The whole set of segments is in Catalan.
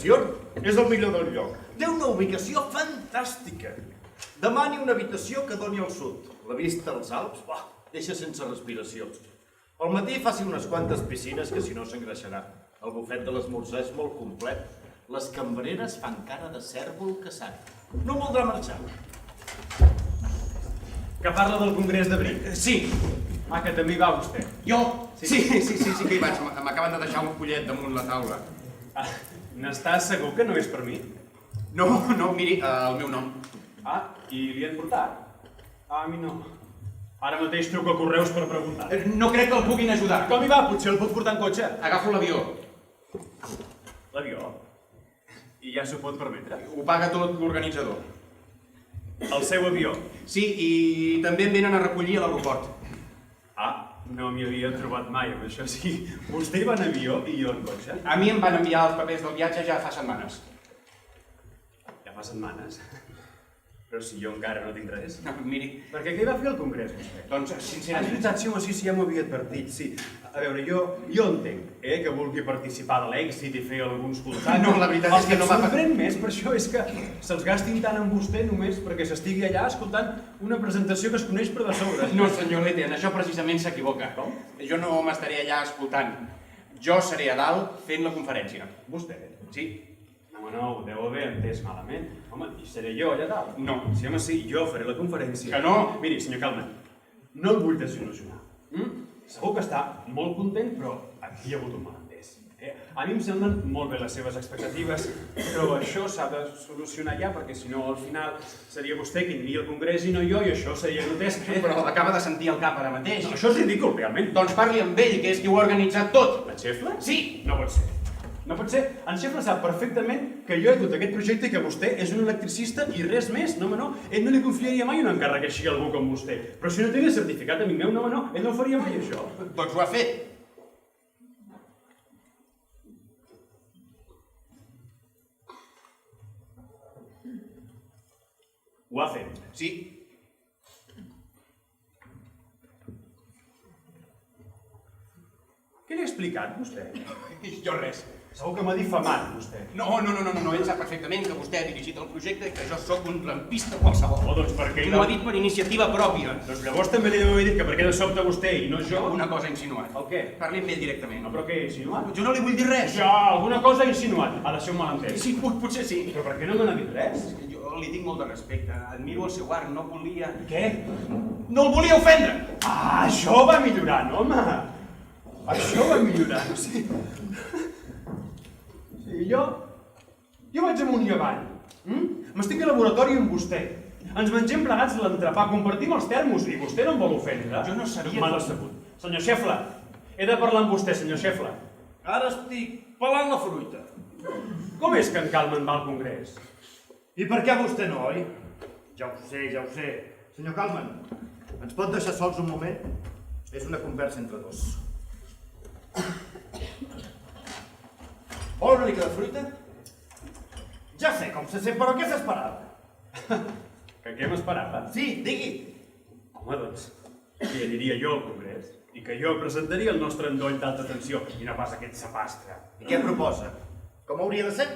habitación és el millor del lloc. Té una ubicació fantàstica. Demani una habitació que doni al sud. La vista als Alps, deixa sense respiració. Al matí faci unes quantes piscines que si no s'engreixarà. El bufet de l'esmorzar és molt complet. Les cambreres fan cara de cèrvol caçat. No voldrà marxar. Que parla del Congrés d'Abril. Sí. Que també hi va vostè. Jo? Sí que hi vaig. M'acaben de deixar un fullet damunt la taula. N'estàs segur que no és per mi? No, miri, el meu nom. I li han portat? A mi no. Ara mateix truco a Correus per preguntar. No crec que el puguin ajudar. Com hi va? Potser el puc portar en cotxe? Agafo l'avió. L'avió? I ja s'ho pot permetre? Ho paga tot l'organitzador. El seu avió? Sí, i també em venen a recollir a l'aeroport. No m'hi havia trobat mai amb això. Sí, vostè hi va en avió i jo en cotxe? A mi em van enviar els papers del viatge ja fa setmanes. Ja fa setmanes? Però si jo encara no tinc res. No, miri. Per què hi va fer al Congrés, vostè? Doncs, sincerament... És veritat, sí, home, sí, ja m'ho havia advertit, sí. A veure, jo entenc, que vulgui participar de l'èxit i fer alguns contactes. No, la veritat és que no va... El que em sorprèn més per això és que se'ls gastin tant amb vostè només perquè s'estigui allà escoltant una presentació que es coneix per de sobre. No, senyor Lete, en això precisament s'equivoca. Com? Jo no m'estaré allà escoltant. Jo seré a dalt fent la conferència. Vostè? Sí. No, ho deu haver entès malament. Home, i seré jo allà dalt? No. Sí, home, sí, jo faré la conferència. Que no? Miri, senyor Kalman, no el vull desil·lusionar. Segur que està molt content, però aquí hi ha hagut un malentès. A mi em semblen molt bé les seves expectatives, però això s'ha de solucionar ja, perquè si no, al final seria vostè qui aniria al Congrés i no jo, i això seria grotesc. Però acaba de sentir el cap ara mateix. No, això és ridícul, realment. Doncs parli amb ell, que és qui ho ha organitzat tot. En Xefla? Sí. No pot ser. No pot ser. En Xefla sap perfectament que jo he dut aquest projecte i que vostè és un electricista i res més. No, home, no. Ell no li confiaria mai un encàrrec així a algú com vostè. Però si no tenia certificat, amic meu, no, home, no. Ell no ho faria mai, això. Doncs ho ha fet. Ho ha fet. Sí. Què li ha explicat, vostè? Jo res. Segur que m'ha difamat, vostè. No, ell sap perfectament que vostè ha dirigit el projecte i que jo sóc un lampista qualsevol. Doncs per què? M'ho ha dit per iniciativa pròpia. Doncs llavors també li deu haver dit que per què de sobte vostè i no jo... Una cosa ha insinuat. El què? Parli amb ell directament. No, però què ha insinuat? Jo no li vull dir res. Ja, alguna cosa ha insinuat. Ha de ser un malentès. Sí, potser sí. Però per què no me n'ha dit res? És que jo li tinc molt de respecte. Admiro el seu art, no volia... Què? No el volia ofendre! Això va millorant, home! Això va millorant, sí. Sí, jo vaig amunt i avall. M'estic al laboratori amb vostè. Ens mengem plegats l'entrepà, compartim els termos i vostè no em vol ofendre. Jo no sabia... M'ha decebut. Senyor Xefla, he de parlar amb vostè, senyor Xefla. Ara estic pelant la fruita. Com és que en Kalman va al Congrés? I per què vostè no, oi? Ja ho sé. Senyor Kalman, ens pot deixar sols un moment? És una conversa entre dos. Vol una mica de fruita? Ja sé com se sent, però què s'esperava? Que què m'esperava? Sí, digui. Home, doncs, que hi aniria jo al Congrés i que jo presentaria el nostre endoll d'alta tensió i no pas aquest sapastre. I què proposa? Com hauria de ser?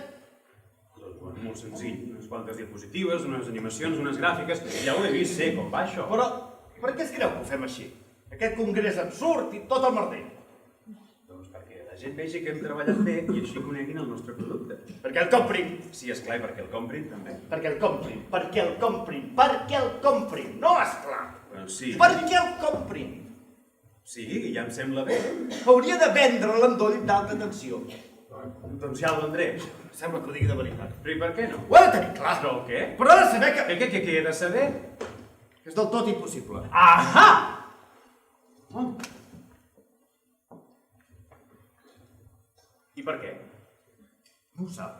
Doncs molt senzill, unes quantes diapositives, unes animacions, unes gràfiques, ja ho he vist, sé com va això. Però per què es creu que ho fem així? Aquest congrés absurd i tot el merder. Doncs perquè la gent vegi que hem treballat bé i així coneguin el nostre producte. Perquè el comprin. Sí, esclar, i perquè el comprin també. Perquè el comprin. Perquè el comprin. Perquè el comprin. No, esclar. Doncs sí. Perquè el comprin. Sí, ja em sembla bé. Hauria de vendre l'endoll d'alta tensió. Doncs ja el vendré. Sembla que ho digui de veritat. Però i per què no? Ho ha de tenir clar. Però el què? Però ha de saber que... Què he de saber? És del tot impossible. Ahà! I per què? No ho sap.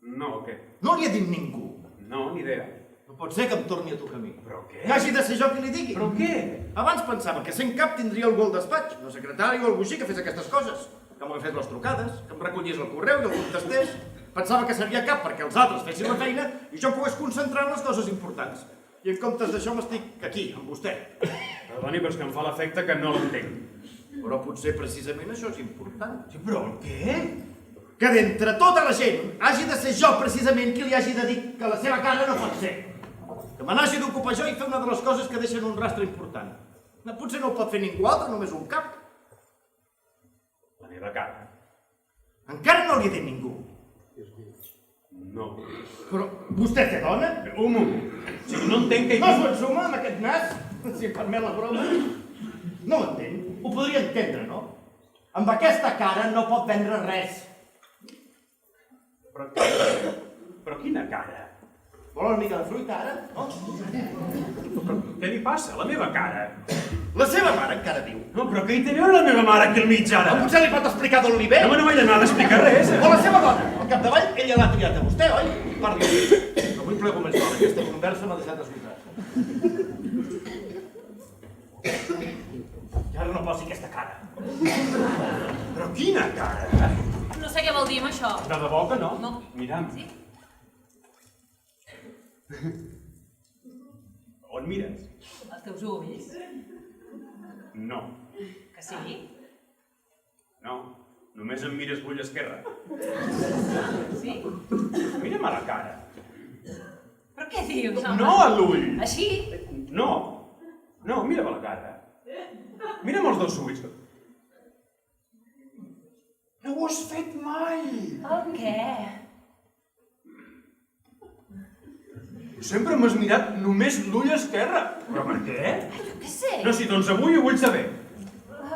No, o què? No li ha dit ningú. No, ni idea. No pot ser que em torni a tocar a mi. Però què? Que hagi de ser jo qui li digui. Però què? Abans pensava que sent cap tindria algú al despatx, una secretària o algú així que fes aquestes coses. Que m'agafés les trucades, que em recollís el correu i el contestés. Pensava que seria cap perquè els altres fessin la feina i jo pogués concentrar en les coses importants. I en comptes d'això m'estic aquí, amb vostè. Perdoni, però és que em fa l'efecte que no l'entenc. Però potser precisament això és important. Sí, però el què? que d'entre tota la gent hagi de ser jo precisament qui li hagi de dir que la seva cara no pot ser. Que me n'hagi d'ocupar jo i fer una de les coses que deixen un rastre important. Potser no ho pot fer ningú altre, només un cap. La meva cara. Encara no li he dit ningú. No. Però vostè té dona? Un moment. O sigui, no entenc que... No s'ho ensuma amb aquest nas? Si em permet la broma? No ho entenc. Ho podria entendre, no? Amb aquesta cara no pot vendre res. Però quina cara? Vol una mica de fruita, ara? No? Però què li passa? La meva cara? La seva mare encara viu. No, però què hi té a veure la meva mare aquí al mig, ara? Potser li pot explicar d'on li ve? No m'he d'anar a explicar res. O la seva dona. Al capdavall, ella l'ha triat a vostè, oi? Parli amb ell. Avui plego més fort. Aquesta conversa m'ha deixat esgotat. I ara no posi aquesta cara. Però quina cara? No sé què vol dir amb això. De debò que no? No. Mira'm. Sí? On mires? Els teus ulls. No. Que sí? No. Només em mires l'ull esquerre. Sí? Mira'm a la cara. Però què dius, home? No a l'ull! Així? No. No, mira'm a la cara. Mira'm els dos ulls. No ho has fet mai! El què? Sempre m'has mirat només l'ull esquerre. Però per què? Jo què sé. No, sí, doncs avui ho vull saber.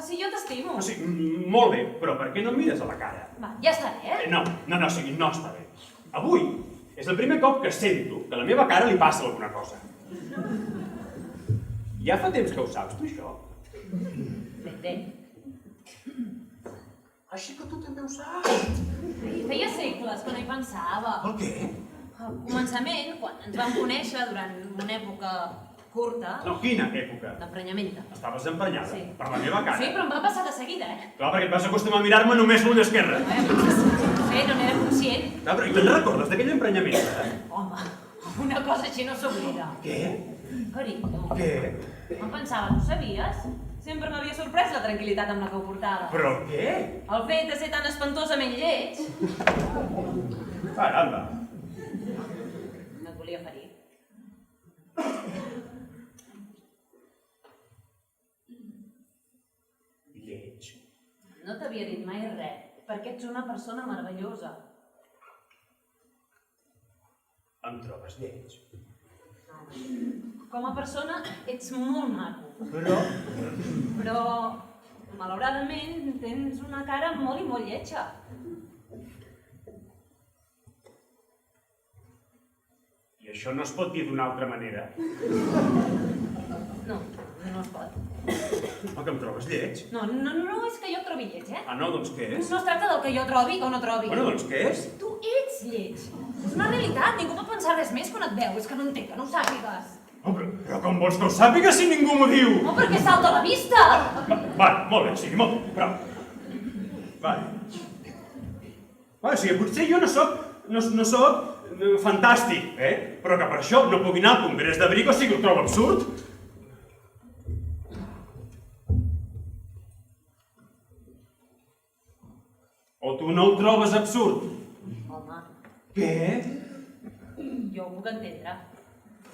Si jo t'estimo. O sigui, molt bé, però per què no em mires a la cara? Va, ja està bé, No, o sigui, no està bé. Avui és el primer cop que sento que a la meva cara li passa alguna cosa. Ja fa temps que ho saps, tu, això? Bé. Així que tu també ho saps. Feia segles que no hi pensava. El què? Al començament, quan ens vam conèixer durant una època curta, No, quina època? d'emprenyamenta. Estaves emprenyada Sí. per la meva cara. Sí, però em va passar de seguida, Clar, perquè et vas acostumar a mirar-me només l'ull esquerre. Sí, no n'era conscient. Clar, però i te'n recordes d'aquell emprenyament? Home, una cosa així no s'oblida. Què? Carinyo. Què? Em pensava, tu sabies? Sempre m'havia sorprès la tranquil·litat amb la que ho portava. Però què? El fet de ser tan espantosament lleig Caramba. no et volia ferir. Lleig. No t'havia dit mai res, perquè ets una persona meravellosa. Em trobes lleig. Com a persona ets molt maco, Però... però malauradament tens una cara molt i molt lletja. I això no es pot dir d'una altra manera. No, no es pot. Home, que em trobes lleig? No és que jo et trobi lleig, Ah, no, doncs què és? No es tracta del que jo trobi o no trobi. Bueno, doncs què és? Tu ets lleig. És una realitat, ningú pot pensar res més quan et veu. És que no entenc que no ho sàpigues. Oh, però com vols que ho sàpiga si ningú m'ho diu? No, perquè salta a la vista. Va, molt bé, sí, molt bé, però... Vale. Vale, o sigui, potser jo no soc fantàstic, però que per això no pugui anar al congrés de Bric, o sigui, ho trobo absurd. O tu no ho trobes absurd? Home, Què? jo ho puc entendre.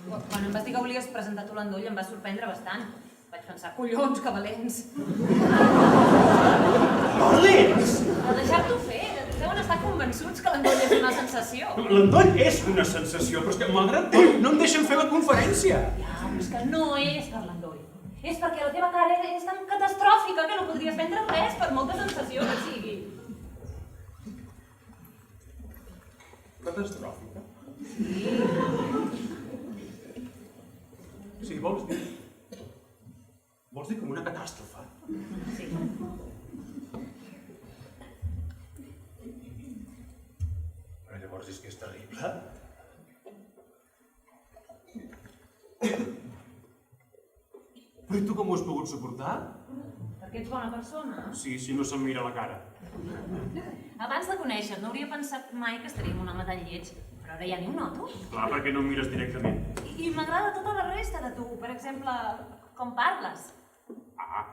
Quan em vas dir que volies presentar tu l'endoll em va sorprendre bastant. Vaig pensar, collons, que valents. Valents! A deixar-t'ho fer, deuen estar convençuts que l'endoll és una sensació. L'endoll és una sensació, però és que malgrat tot no em deixen fer la conferència. Ja, però és que no és per l'endoll. És perquè la teva cara és tan catastròfica que no podries vendre res per molta sensació que sigui. Catastròfica? Sí, vols dir? Vols dir com una catàstrofe? Sí. Però llavors és que és terrible. Però i tu com ho has pogut suportar? Perquè ets bona persona. Sí, si no se'm mira la cara. Abans de conèixer-te, no hauria pensat mai que estaria amb un home tan lleig, però ara ja ni ho noto. Clar, perquè no em mires directament. I m'agrada tota la resta de tu, per exemple, com parles. Ah,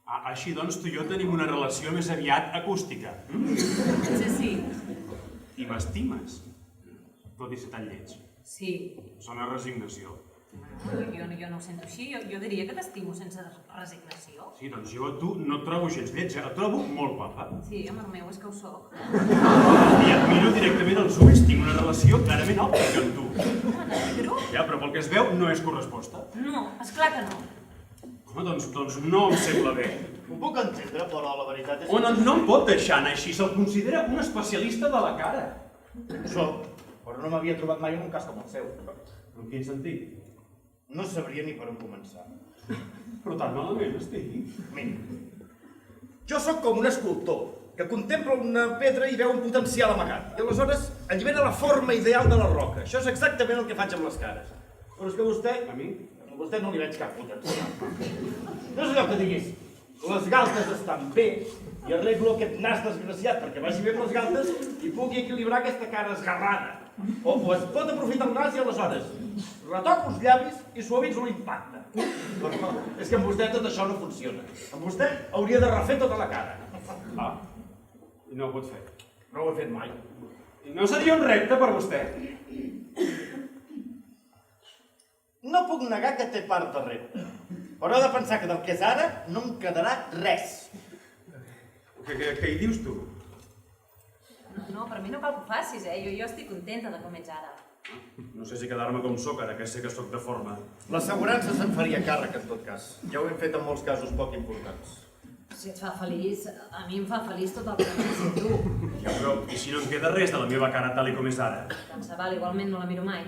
Així doncs, tu i jo tenim una relació més aviat acústica. Potser sí. I m'estimes, tot i ser tan lleig. Sí. Sona resignació. Jo no ho sento així, jo diria que t'estimo sense resignació. Sí, doncs jo a tu no et trobo gens lletja, et trobo molt guapa. Sí, amor meu, és que ho soc. I et miro directament als ulls, tinc una relació clarament òptica amb tu. Però? Ja, però pel que es veu no és corresposta. No, esclar que no. Home, doncs no em sembla bé. Ho puc entendre, però la veritat és... No em pot deixar anar així, se'l considera un especialista de la cara. Ho soc, però no m'havia trobat mai en un cas com el seu. En quin sentit? No sabria ni per on començar. Però tan malament estic. Mira, jo sóc com un escultor que contempla una pedra i veu un potencial amagat. I aleshores allibera la forma ideal de la roca. Això és exactament el que faig amb les cares. Però és que vostè... A mi? A vostè no li veig cap potencial. No és allò que diguis, les galtes estan bé i arreglo aquest nas desgraciat perquè vagi bé amb les galtes i pugui equilibrar aquesta cara esgarrada. O es pot aprofitar el nas i aleshores retoco els llavis i suavitzo l'impacte. Però és que amb vostè tot això no funciona. Amb vostè hauria de refer tota la cara. I no ho pot fer. No ho he fet mai. I no seria un repte per vostè? No puc negar que té part de repte, però he de pensar que del que és ara no em quedarà res. Què hi dius tu? No, per mi no cal que ho facis, Jo estic contenta de com ets ara. No sé si quedar-me com sóc ara, que sé que sóc de forma. L'assegurança se'n faria càrrec en tot cas. Ja ho hem fet en molts casos poc importants. Si et fa feliç, a mi em fa feliç tot el que necessito tu. Ja, però i si no em queda res de la meva cara tal i com és ara? Tant se val, igualment no la miro mai.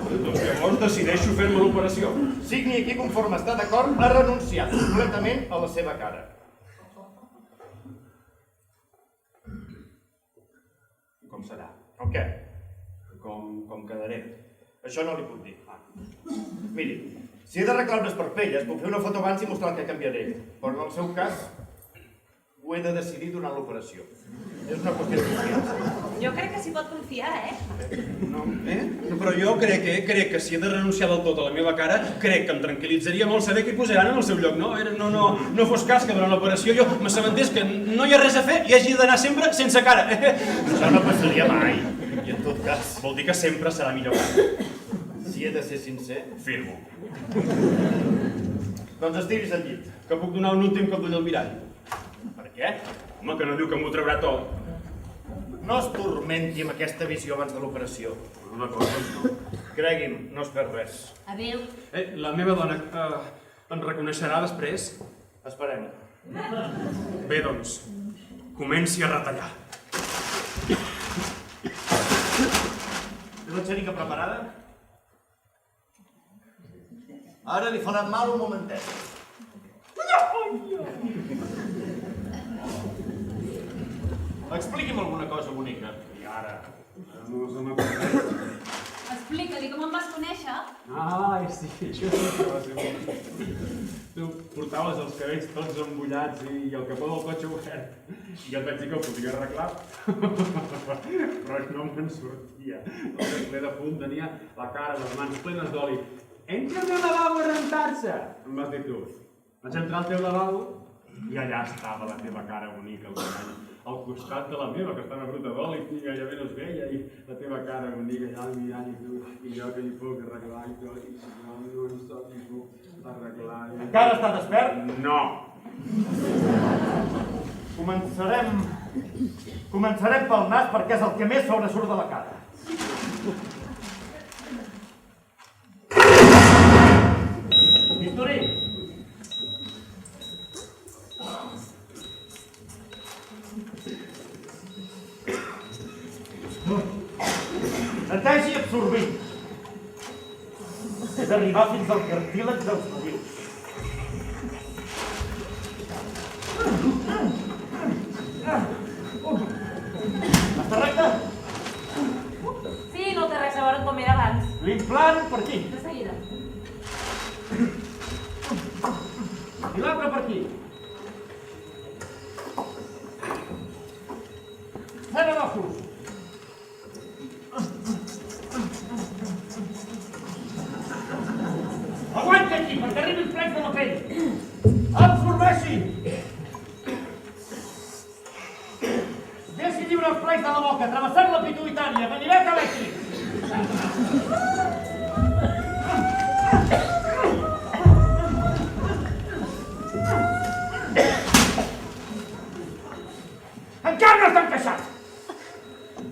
Doncs llavors decideixo fer-me l'operació. Signi aquí conforme està d'acord a renunciar completament a la seva cara. Com serà? O què? Com quedaré? Això no li puc dir. Miri, si he d'arreglar unes parpelles, puc fer una foto abans i mostrar el que canviaré. Però en el seu cas, ho he de decidir durant l'operació. És una qüestió de confiança. Jo crec que s'hi pot confiar, No, però jo crec que si he de renunciar del tot a la meva cara, crec que em tranquil·litzaria molt saber què posaran en el seu lloc, no? No fos cas que durant l'operació jo m'assabentés que no hi ha res a fer i hagi d'anar sempre sense cara. Això no passaria mai. I en tot cas, Vol dir que sempre serà millor cara. si he de ser sincer, Firmo. doncs estiris al llit. Que puc donar un últim cop d'ull al mirall. Per què? Home, que no diu que m'ho traurà tot. No es turmenti amb aquesta visió abans de l'operació. D'acord, doncs no. Cregui'm, no es perd res. Adéu. La meva dona em reconeixerà després? Esperem-ho. Bé, doncs, comenci a retallar. Té la xèrica preparada? Ara li farà mal un momentet. Expliqui'm alguna cosa bonica. I ara? No se m'acorda. Explica-li com em vas conèixer. Sí, això sí que va ser molt. Tu portaves els cabells tots embullats i el capó del cotxe obert. I jo et vaig dir que ho podia arreglar. Però no me'n sortia. El ple de punt tenia la cara, les mans plenes d'oli. Entra al meu lavabo a rentar-se, em vas dir tu. Vaig entrar al teu lavabo i allà estava la teva cara bonica al costat de la meva, que estava bruta d'oli i gairebé no es veia, i la teva cara bonica allà al mirall i tu, i jo que hi puc arreglar i tot, i si no en soc hi puc arreglar. Encara està despert? No! Començarem pel nas perquè és el que més sobresurt de la cara. Bisturí! Netegi absorbint. He d'arribar fins al cartílag dels narius. Està recte? Sí, no té res a veure com era abans. L'implant per aquí. De seguida. I l'altre per aquí. Fent d'ossos. Aguanta aquí, perquè arriba Tregui els plets de la pell. Absorbeixi. Deixi lliure els plets de la boca, travessant la pituïtària, ganivet elèctric. Encara no està encaixat.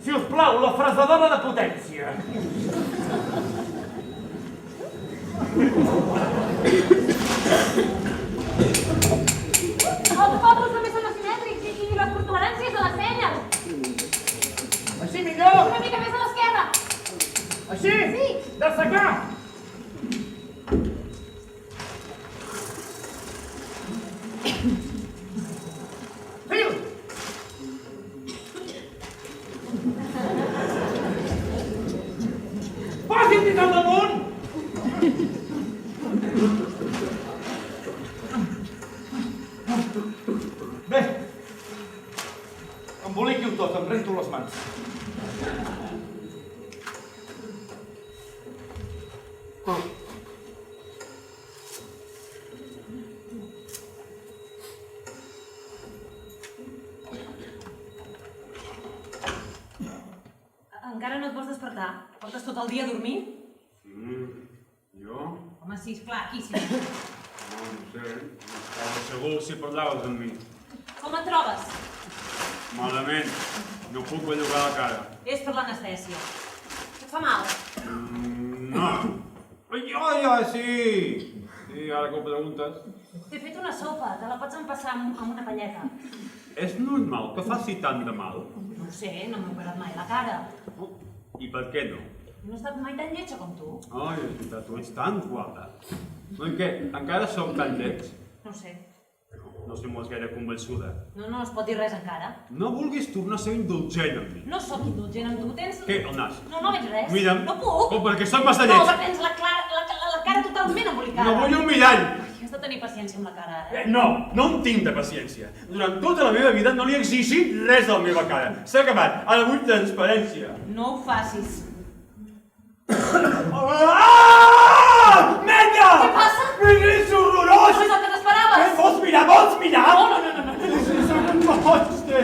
Si us plau, la fresadora de potència. Els focus també són asimètrics i les protuberàncies de les senyes. Així millor. Una mica més a l'esquerra. Així? Sí. Dessecar. Fil. Posi'm dit al damunt. Bé, emboliqui-ho tot, em rento les mans. Encara no et vols despertar? Portes tot el dia a dormir? Jo? Home, sí, esclar, aquí sí. No sé. Estava segur si parlaves amb mi. Com et trobes? Malament. No puc bellugar la cara. És per l'anestèsia. Et fa mal? No. Ai, sí! Sí, ara que ho preguntes. T'he fet una sopa, te la pots empassar amb una palleta. És normal que faci tant de mal? No ho sé, no m'he operat mai la cara. I per què no? No he estat mai tan lletja com tu. Ai, és veritat, tu ets tan guapa. No, i què? Encara som tan llets? No ho sé. No sembles gaire convençuda. No es pot dir res encara. No vulguis tornar a ser indulgent amb mi. No sóc indulgent amb tu, tens... Què, el nas? No veig res. Mira'm. No puc. Oh, perquè sóc massa No, lleig. perquè tens la cara totalment embolicada. No vull un mirall. Has de tenir paciència amb la cara, ara. No en tinc de paciència. Durant tota la meva vida no li he exigit res de la meva cara. S'ha acabat. Ara vull transparència. No ho facis. Merda! Què passa? És horrorós! No és el que t'esperaves! Què, vols mirar? Vols mirar? No. Soc un monstre!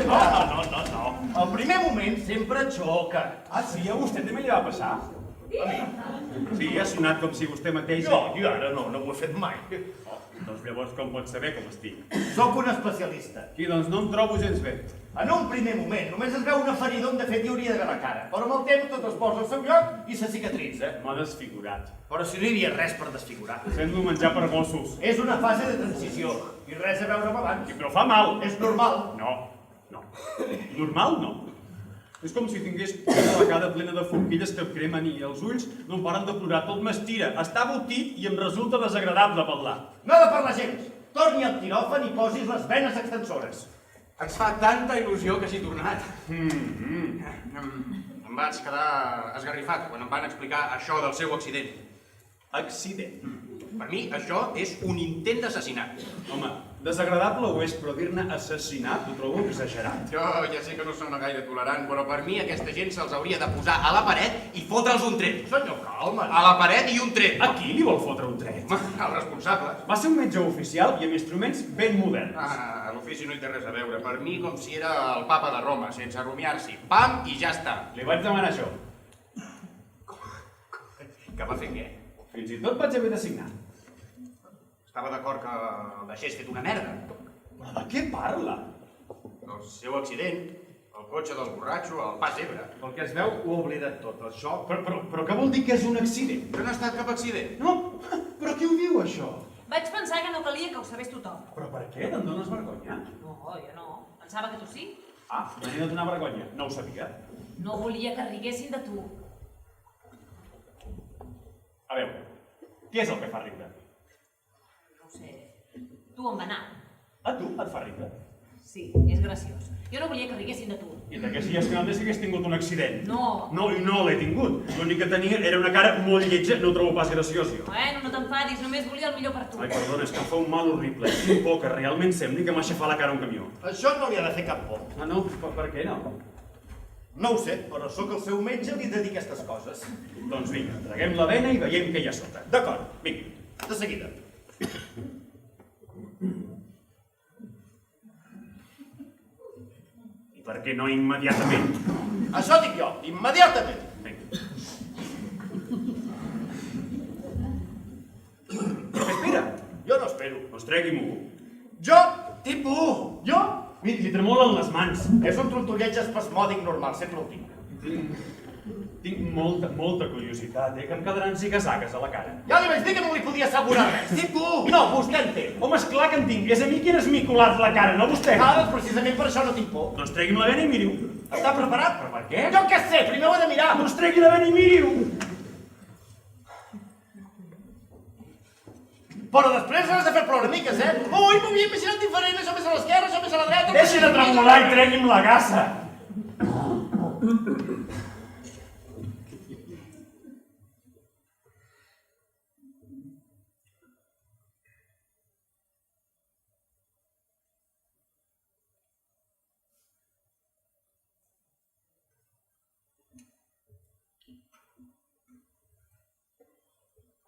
No. Al primer moment sempre xoca. Ah, sí? A vostè també li va passar? Sí, ha sonat com si vostè mateix... Jo ara no ho he fet mai. Doncs llavors com pot saber com estic? Sóc un especialista. Aquí, doncs no em trobo gens bé. En un primer moment només es veu una feridor on de fet hi hauria d'haver la cara, però amb el temps tot es posa al seu lloc i se cicatritza. M'ha desfigurat. Però si no hi havia res per desfigurar. Sento menjar per gossos. És una fase de transició i res a veure amb abans. I però fa mal. És normal. No. Normal no. És com si tingués una vegada plena de forquilles que em cremen i els ulls no em paren de plorar, tot m'estira. Està botit i em resulta desagradable parlar. No ha de parlar gens. Torni al quiròfan i posis les venes extensores. Ens fa tanta il·lusió que hagi tornat. Em vaig quedar esgarrifat quan em van explicar això del seu accident. Accident. Per mi, això és un intent d'assassinat. Home, desagradable ho és, però dir-ne assassinat ho trobo exagerat. Jo ja sé que no sona gaire tolerant, però per mi aquesta gent se'ls hauria de posar a la paret i fotre'ls un tret. Senyor, calma. A la paret i un tret. A qui li vol fotre un tret? El responsable. Va ser un metge oficial i amb instruments ben moderns. A l'ofici no hi té res a veure. Per mi, com si era el papa de Roma, sense rumiar-s'hi. Pam, i ja està. Li vaig demanar això. Que va fer què? Fins i tot vaig haver de signar. Estava d'acord que el deixés fet una merda. Però de què parla? El seu accident, el cotxe del borratxo, el pas zebra. Pel que es veu, ho ha oblidat tot, això. Però què vol dir que és un accident? Que no ha estat cap accident. No, però qui ho diu, això? Vaig pensar que no calia que ho sabés tothom. Però per què? Te'n dones vergonya? No, jo no. Pensava que tu sí. Ah, m'havia de donar vergonya. No ho sabia. No volia que riguessin de tu. A veure, què és el que fa riure? No ho sé. Tu on va anar? A tu et fa riure? Sí, és graciós. Jo no volia que riguessin de tu. I de què si és que només hagués tingut un accident? No. No, i no l'he tingut. L'únic que tenia era una cara molt lletja, no ho trobo pas graciós, jo. Bueno, no t'enfadis, només volia el millor per tu. Ai, perdona, és que em fa un mal horrible. Tinc por que realment sembli que m'ha aixafat la cara a un camió. Això no li ha de fer cap por. Ah, no? Per què no? No ho sé, però sóc el seu metge i li he de dir aquestes coses. Doncs vinga, traguem la vena i veiem què hi ha sota. D'acord, Vinga. de seguida. I per què no immediatament? Això dic jo, immediatament. Vinga. Però què espera? Jo no espero. Doncs tregui-m'ho. Jo, tipus, jo, Miri, li tremolen les mans. és un trontolleig espasmòdic normal, sempre el tinc. Tinc molta curiositat, que em quedaran zigazagues a la cara. Ja li vaig dir que no li podia assegurar res. Tipus! No, vostè en té. Home, esclar que en tinc. És a mi qui n'ha esmicolat la cara, no vostè. Ah, doncs precisament per això no tinc por. Doncs tregui'm la vena i miri-ho. Està preparat? Però per què? Jo què sé, primer ho he de mirar. Doncs tregui la vena i miri-ho. Però després has de fer ploramiques, Ui, m'ho havia imaginat diferent, això més a l'esquerra, això més a la dreta... Deixi de tremolar i tregui'm la gassa.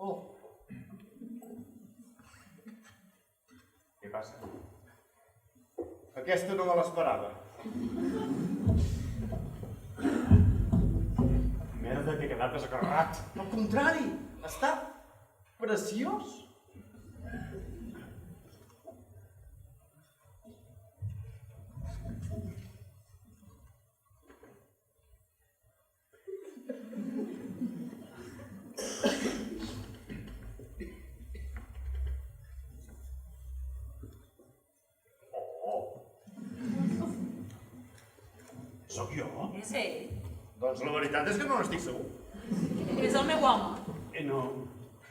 Oh, Què passa? aquesta no me l'esperava. Merda, que he quedat desacarrat. Al contrari, està preciós. Sóc jo? És ell. Doncs la veritat és que no n'estic segur. És el meu home.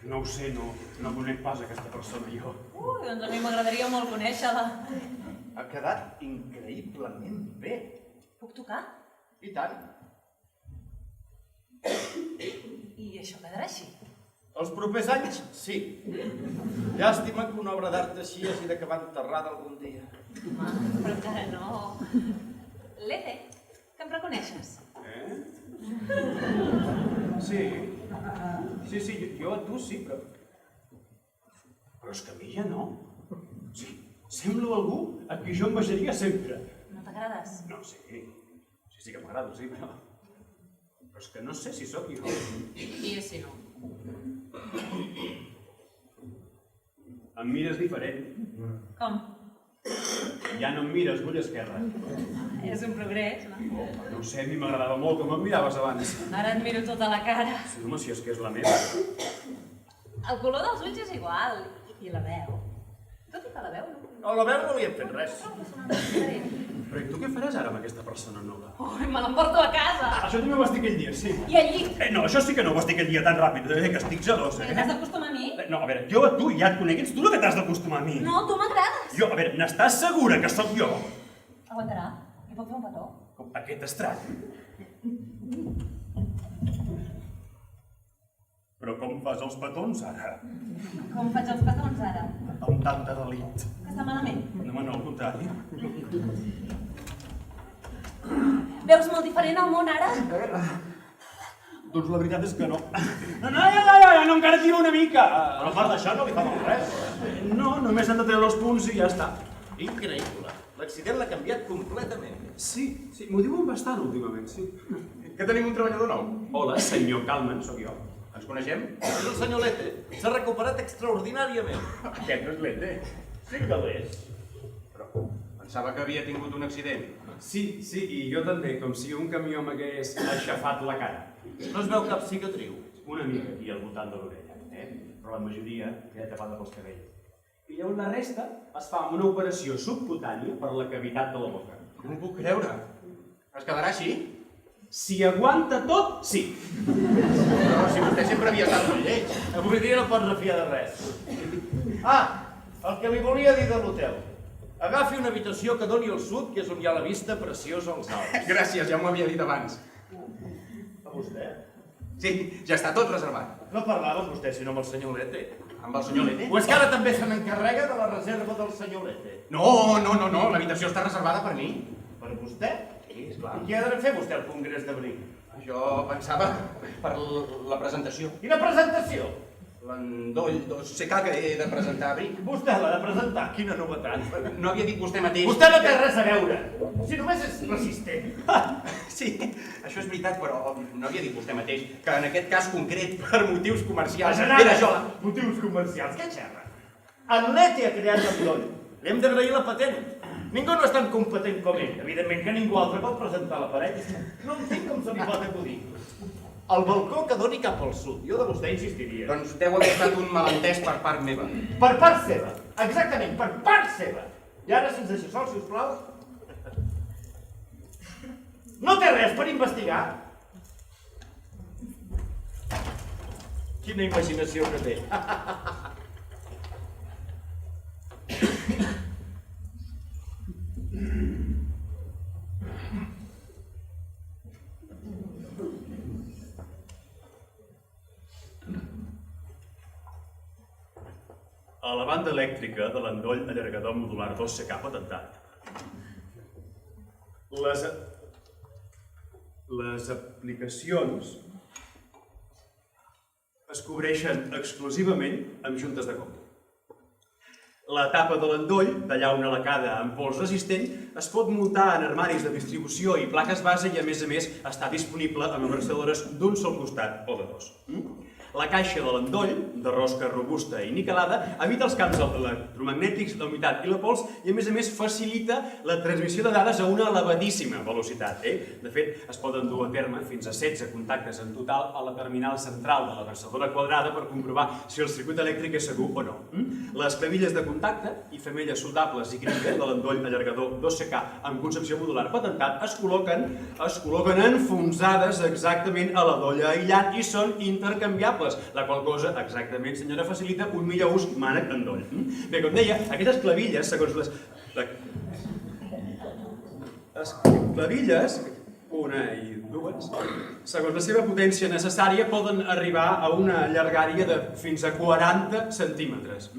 No ho sé, no conec pas aquesta persona, jo. Doncs a mi m'agradaria molt conèixer-la. Ha quedat increïblement bé. Puc tocar? I tant. I això quedarà així. Els propers anys, sí. Llàstima que una obra d'art així hagi d'acabar enterrada algun dia. Home, però encara no. Lete, que em reconeixes? Sí, jo a tu sí, però... Però és que a mi ja no. Sí, semblo algú a qui jo envejaria sempre. No t'agrades? No, sí que m'agrado, sí, però és que no sé si sóc jo. I si no? Em mires diferent. Com? Ja no em mires, bull esquerra. És un progrés, no? No ho sé, a mi m'agradava molt com em miraves abans. Ara et miro tota la cara. Sí, home, si és que és la meva. El color dels ulls és igual. I la veu. Tot i que la veu no... No, la veu no li hem fet res. Però i tu què faràs ara amb aquesta persona nova? Ui, me l'emporto a casa. Això també ho vas dir aquell dia, sí. I al llit. No, això sí que no ho vas dir aquell dia tan ràpid, que estic gelós, Que t'has d'acostumar a mi? No, a veure, jo a tu ja et conec, ets tu la que t'has d'acostumar a mi. No, tu m'agrades. Jo, a veure, n'estàs segura que sóc jo? Aguantarà. I puc fer un petó? Aquest estrany. Però com fas els petons ara? Com faig els petons ara? Amb tanta delit. Que està malament. No, al contrari. Veus molt diferent el món ara? Doncs la veritat és que no. No, encara tiro una mica. Però a part d'això no li fa mal res. No, només han de treure els punts i ja està. Increïble. L'accident l'ha canviat completament. Sí, m'ho diuen bastant últimament, sí. Que tenim un treballador nou. Hola, senyor Kalman, sóc jo. Ens coneixem? És el senyor Lete. S'ha recuperat extraordinàriament. Aquest no és l'Ete. Sí que l'és. Però pensava que havia tingut un accident. Sí, i jo també, com si un camió m'hagués aixafat la cara. No es veu cap cicatriu. Una mica aquí al voltant de l'orella, però la majoria queda tapada pels cabells. I llavors la resta es fa amb una operació subcutània per la cavitat de la boca. No m'ho puc creure. Es quedarà així? Si aguanta tot, sí. Però si vostè sempre havia estat molt lleig. Avui dia no pot refiar de res. El que li volia dir de l'hotel. Agafi una habitació que doni al sud, que és on hi ha la vista preciosa als Alps. Gràcies, ja m'ho havia dit abans. A vostè? Sí, ja està tot reservat. No parlava amb vostè, sinó amb el senyor Lete. Amb el senyor Lete? O és que ara també se n'encarrega de la reserva del senyor Lete? No, l'habitació està reservada per mi. Per vostè? Sí, esclar. I què ha de fer vostè al congrés d'abril? Jo pensava per la presentació. Quina presentació? L'endoll 2CK que he de presentar, Bric. Vostè l'ha de presentar, quina novetat. No havia dit vostè mateix... Vostè no té res a veure. Si només és resistent. Sí, això és veritat, però no havia dit vostè mateix que en aquest cas concret, per motius comercials, era jo... Motius comercials, què xerra? En l'ETI ha creat l'endoll. Li hem d'agrair la patent. Ningú no és tan competent com ell. Evidentment que ningú altre pot presentar l'aparell. No entenc com se li pot acudir. El balcó que doni cap al sud. Jo de vostè insistiria. Doncs deu haver estat un malentès per part meva. Per part seva. Exactament, per part seva. I ara, sense deixar sol, sisplau. No té res per investigar? Quina imaginació que té. A la banda elèctrica de l'endoll allargador modular 2CK patentat, les aplicacions es cobreixen exclusivament amb juntes de compte. La tapa de l'endoll, de llauna lacada amb pols resistent, es pot muntar en armaris de distribució i plaques base i, a més, està disponible amb abraçadores d'un sol costat o de dos. La caixa de l'endoll, de rosca robusta i niquelada, evita els camps electromagnètics, la humitat i la pols i, a més, facilita la transmissió de dades a una elevadíssima velocitat. De fet, es poden dur a terme fins a 16 contactes en total a la terminal central de l'abraçadora quadrada per comprovar si el circuit elèctric és segur o no. Les clavilles de contacte i femelles soldables i crica de l'endoll allargador 2CK amb concepció modular patentat es col·loquen enfonsades exactament a la dolla aïllant i són intercanviables, la qual cosa, exactament, senyora, facilita un millor ús mànec d'endoll. Bé, com deia, aquestes clavilles, segons les clavilles, una i dues, segons la seva potència necessària, poden arribar a una llargària de fins a 40 centímetres.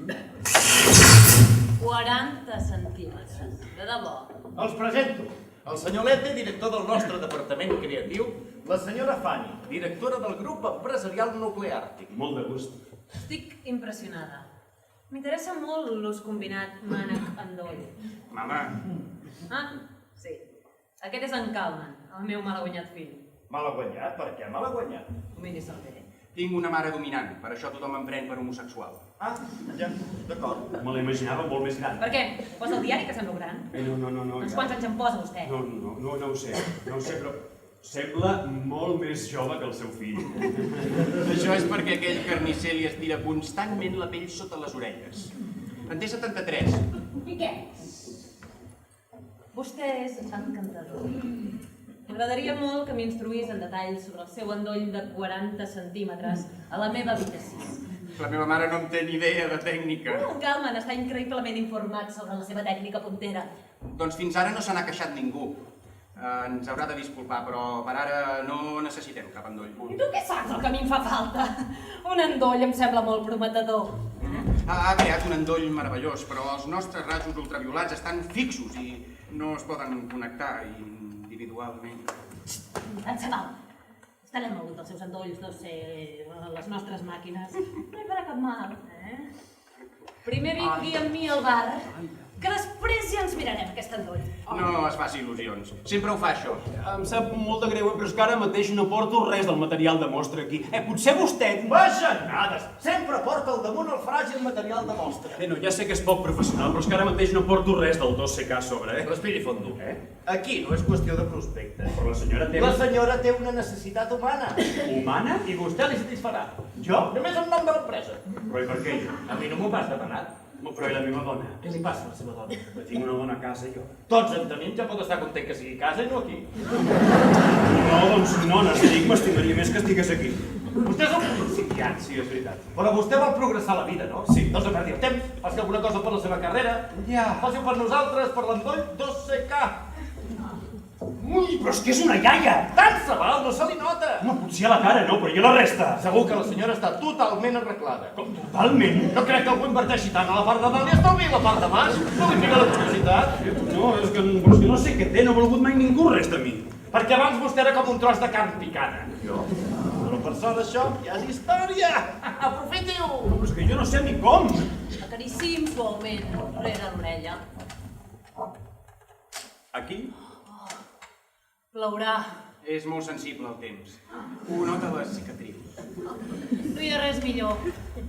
40 centímetres, de debò. Els presento. El senyor Lete, director del nostre departament creatiu, la senyora Fanny, directora del grup empresarial nucleàrtic. Molt de gust. Estic impressionada. M'interessa molt l'ús combinat mànec-endoll. Mama, Ah, sí. Aquest és en Calman, el meu malaguanyat fill. Mal guanyat? Per què mal guanyat? Miri se'l bé. tinc una mare dominant, per això tothom em pren per homosexual. Ah, ja, d'acord. Me l'imaginava molt més gran. Per què? Posa el diari que sembla gran? No. Doncs quants anys em posa vostè? No ho sé, però sembla molt més jove que el seu fill. Això és perquè aquell carnisser li estira constantment la pell sota les orelles. En té 73. I què? Vostè és encantador. M'agradaria molt que m'instruís en detalls sobre el seu endoll de 40 centímetres a la meva habitació. La meva mare no en té ni idea de tècnica. En Calman està increïblement informat sobre la seva tècnica puntera. Doncs fins ara no se n'ha queixat ningú. Ens haurà de disculpar, però per ara no necessitem cap endoll. I tu què saps el que a mi em fa falta? Un endoll em sembla molt prometedor. Ha creat un endoll meravellós, però els nostres rajos ultraviolats estan fixos i no es poden connectar individualment. Tant se val. Estarem mogut dels seus endolls, no sé, les nostres màquines. No hi farà cap mal, Primer vingui amb mi al bar, que després ja ens mirarem aquest endoll. No es faci il·lusions. Sempre ho fa, això. Em sap molt de greu, però és que ara mateix no porto res del material de mostra aquí. Potser vostè... Bajanades! Sempre porta al damunt el fràgil material de mostra. No, ja sé que és poc professional, però és que ara mateix no porto res del 2CK a sobre, Respiri fondo. Aquí no és qüestió de prospecte. Però la senyora té... La senyora té una necessitat humana. Humana? I vostè li satisfarà. Jo? Només en nom de l'empresa. Però i per què? A mi no m'ho pas demanat. Però i la meva dona? Què li passa a la seva dona? Que tinc una dona a casa, jo. Tots en tenim, ja pot estar content que sigui a casa i no aquí. No, doncs no, n'estic, m'estimaria més que estigués aquí. Vostè és un principiant. Sí, és veritat. Però vostè vol progressar la vida, no? Sí. Doncs no perdi el temps, faci alguna cosa per la seva carrera. Ja. Faci-ho per nosaltres, per l'endoll 2CK. Ui, però és que és una iaia! Tant se val, no se li nota. Home, potser a la cara no, però i a la resta? Segur que la senyora està totalment arreglada. Totalment? No crec que algú inverteixi tant a la part de dalt i estalvi la part de baix. No li fica la curiositat. No, és que no sé què té, no ha volgut mai ningú res de mi. Perquè abans vostè era com un tros de carn picada. Jo? Però per sort això ja és història. Aprofiti-ho! Però és que jo no sé ni com. Acaricim suaument rere l'orella. Aquí? Plourà. És molt sensible el temps. Ho nota les cicatrius. No hi ha res millor.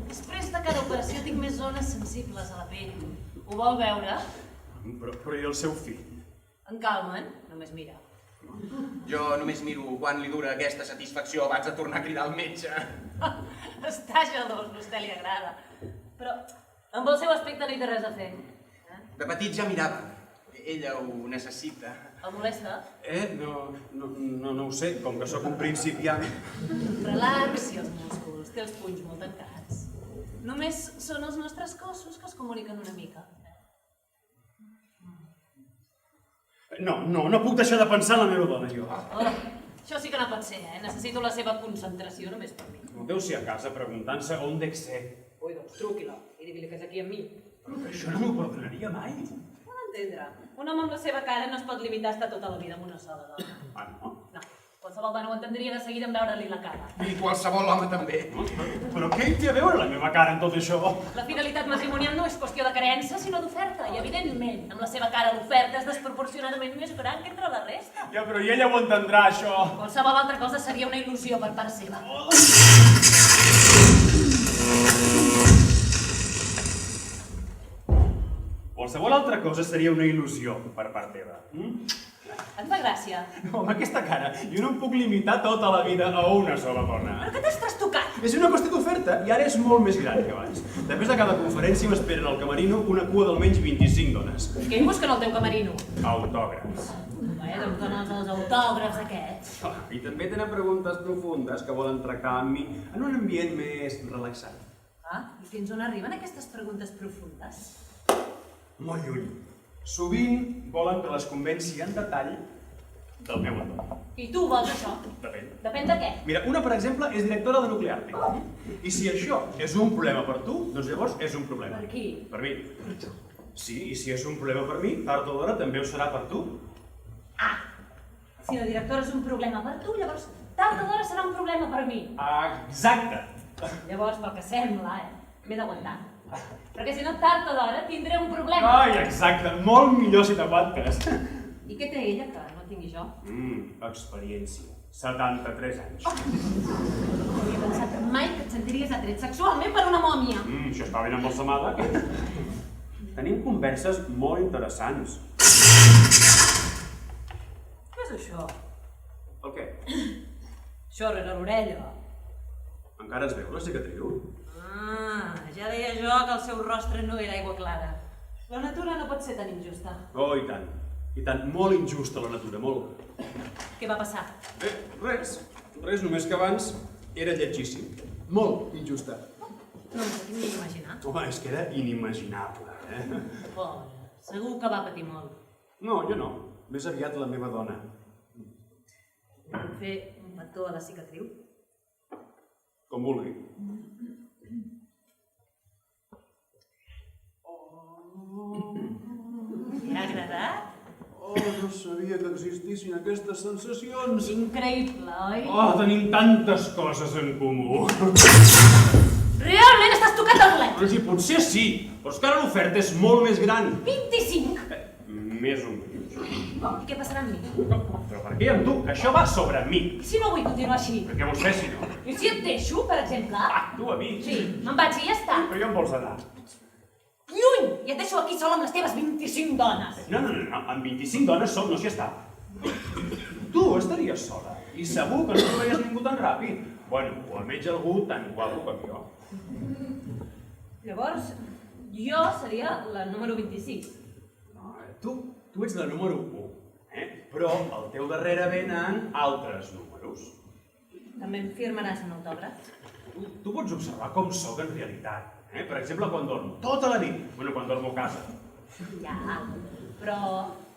Després de cada operació tinc més zones sensibles a la pell. Ho vol veure? Però i el seu fill? En calmen, només mira. Jo només miro quan li dura aquesta satisfacció abans de tornar a cridar al metge. Està gelós, a vostè li agrada. Però amb el seu aspecte no hi té res a fer. De petit ja mirava. Ella ho necessita. El molesta? No ho sé, com que sóc un principiant. Relaxi els músculs, té els punys molt tancats. Només són els nostres cossos que es comuniquen una mica. No puc deixar de pensar en la meva dona, jo. Oh, això sí que no pot ser, Necessito la seva concentració només per mi. No deu ser a casa preguntant-se on dec ser. Ui, doncs truqui-la i digui-li que és aquí amb mi. Però que això no m'ho perdonaria mai. Ho ha d'entendre. Un home amb la seva cara no es pot limitar a estar tota la vida amb una sola dona. Ah, no? No, qualsevol dona ho entendria de seguida en veure-li la cara. I qualsevol home també. Però què hi té a veure la meva cara en tot això? La fidelitat matrimonial no és qüestió de creença, sinó d'oferta. I, evidentment, amb la seva cara l'oferta és desproporcionadament més gran que entre la resta. Ja, però i ella ho entendrà, això. Qualsevol altra cosa seria una il·lusió per part seva. Qualsevol altra cosa seria una il·lusió per part teva. Et fa gràcia? No, amb aquesta cara jo no em puc limitar tota la vida a una sola dona. Però que t'has trastocat? És una qüestió d'oferta i ara és molt més gran que abans. Després de cada conferència m'esperen al camerino una cua d'almenys 25 dones. Què hi busquen al teu camerino? Autògrafs. Doncs dones els autògrafs aquests. I també tenen preguntes profundes que volen tractar amb mi en un ambient més relaxat. I fins on arriben aquestes preguntes profundes? Molt lluny. Sovint volen que les convenci en detall del meu entorn. I tu vols això? Depèn. Depèn de què? Mira, una, per exemple, és directora de Nucleàrtic. I si això és un problema per tu, doncs llavors és un problema. Per qui? Per mi. Sí, i si és un problema per mi, tard o d'hora també ho serà per tu. Si la directora és un problema per tu, llavors tard o d'hora serà un problema per mi. Exacte. Llavors, pel que sembla, m'he d'aguantar. Perquè si no, tard o d'hora tindré un problema. Ai, exacte. Molt millor si t'aguantes. I què té ella que no tingui jo? Experiència. 73 anys. No havia pensat mai que et sentiries atret sexualment per una mòmia. Això està ben embalsamada. Tenim converses molt interessants. Què és això? El què? Això rere l'orella. Encara es veu la cicatriu? Ja deia jo que el seu rostre no era aigua clara. La natura no pot ser tan injusta. Oh, i tant. I tant. Molt injusta la natura, molt. Què va passar? Res. Res, només que abans era lletgíssim. Molt injusta. No ens ho tinc ni imaginar. Home, és que era inimaginable, Pobre, segur que va patir molt. No, jo no. Més aviat la meva dona. Vam fer un petó a la cicatriu. Com vulgui. Li ha agradat? Oh, no sabia que existissin aquestes sensacions. Increïble, oi? Oh, tenim tantes coses en comú. Realment estàs tocat el bolet! Però sí, potser sí, però és que ara l'oferta és molt més gran. 25! Més o menys. I què passarà amb mi? Però per què amb tu? Que això va sobre mi. I si no vull continuar així? Per què vols fer, si no? I si et deixo, per exemple? Tu a mi? Sí, me'n vaig i ja està. Però ja em vols anar? Lluny! I et deixo aquí sol amb les teves 25 dones. No, amb 25 dones sol no s'hi està. Tu estaries sola, i segur que no trobaries ningú tan ràpid. Bueno, o almenys algú tan guapo com jo. Llavors, jo seria la número 26. No, tu ets la número 1, però al teu darrere venen altres números. També em firmaràs un autògraf? Tu pots observar com sóc en realitat. Per exemple, quan dormo, tota la nit. Bueno, quan dormo a casa. Ja, però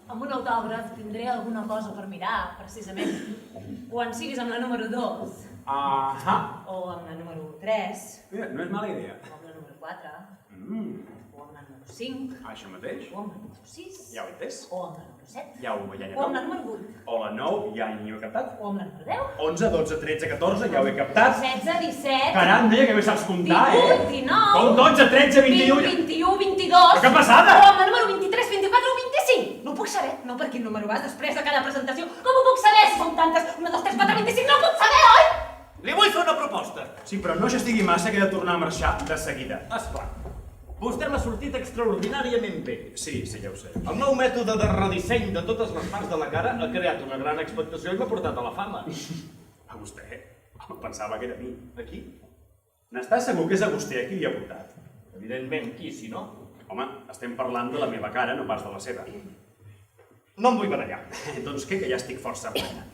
amb un autògraf tindré alguna cosa per mirar, precisament. Quan siguis amb la número 2. Ahà. O amb la número 3. Mira, no és mala idea. O amb la número 4. o amb la número 5, Això mateix. o amb la número 6, Ja ho he entès. o amb la número 7, Ja ho veia o amb la 9. número 8, O la 9, ja hi he captat. o amb la número 10, 11, 12, 13, 14, ja ho he captat. 16, 17, Caram, noia, que bé saps comptar, 18, 19, Com 12, 13, 21... 20, 21, 22... Però què passada? O amb la número 23, 24 o 25! No ho puc saber, no per quin número vas després de cada presentació. Com ho puc saber si són tantes? 1, 2, 3, 4, 25, no ho puc saber, oi? Li vull fer una proposta. Sí, però no s'estigui massa que he de tornar a marxar de seguida. Esclar, vostè m'ha sortit extraordinàriament bé. Sí, ja ho sé. El nou mètode de redisseny de totes les parts de la cara ha creat una gran expectació i m'ha portat a la fama. A vostè? Home, pensava que era a mi. Aquí? N'estàs segur que és a vostè a qui li ha portat? Evidentment, qui, si no? Home, estem parlant de la meva cara, no pas de la seva. No em vull barallar. Doncs què, que ja estic força plena.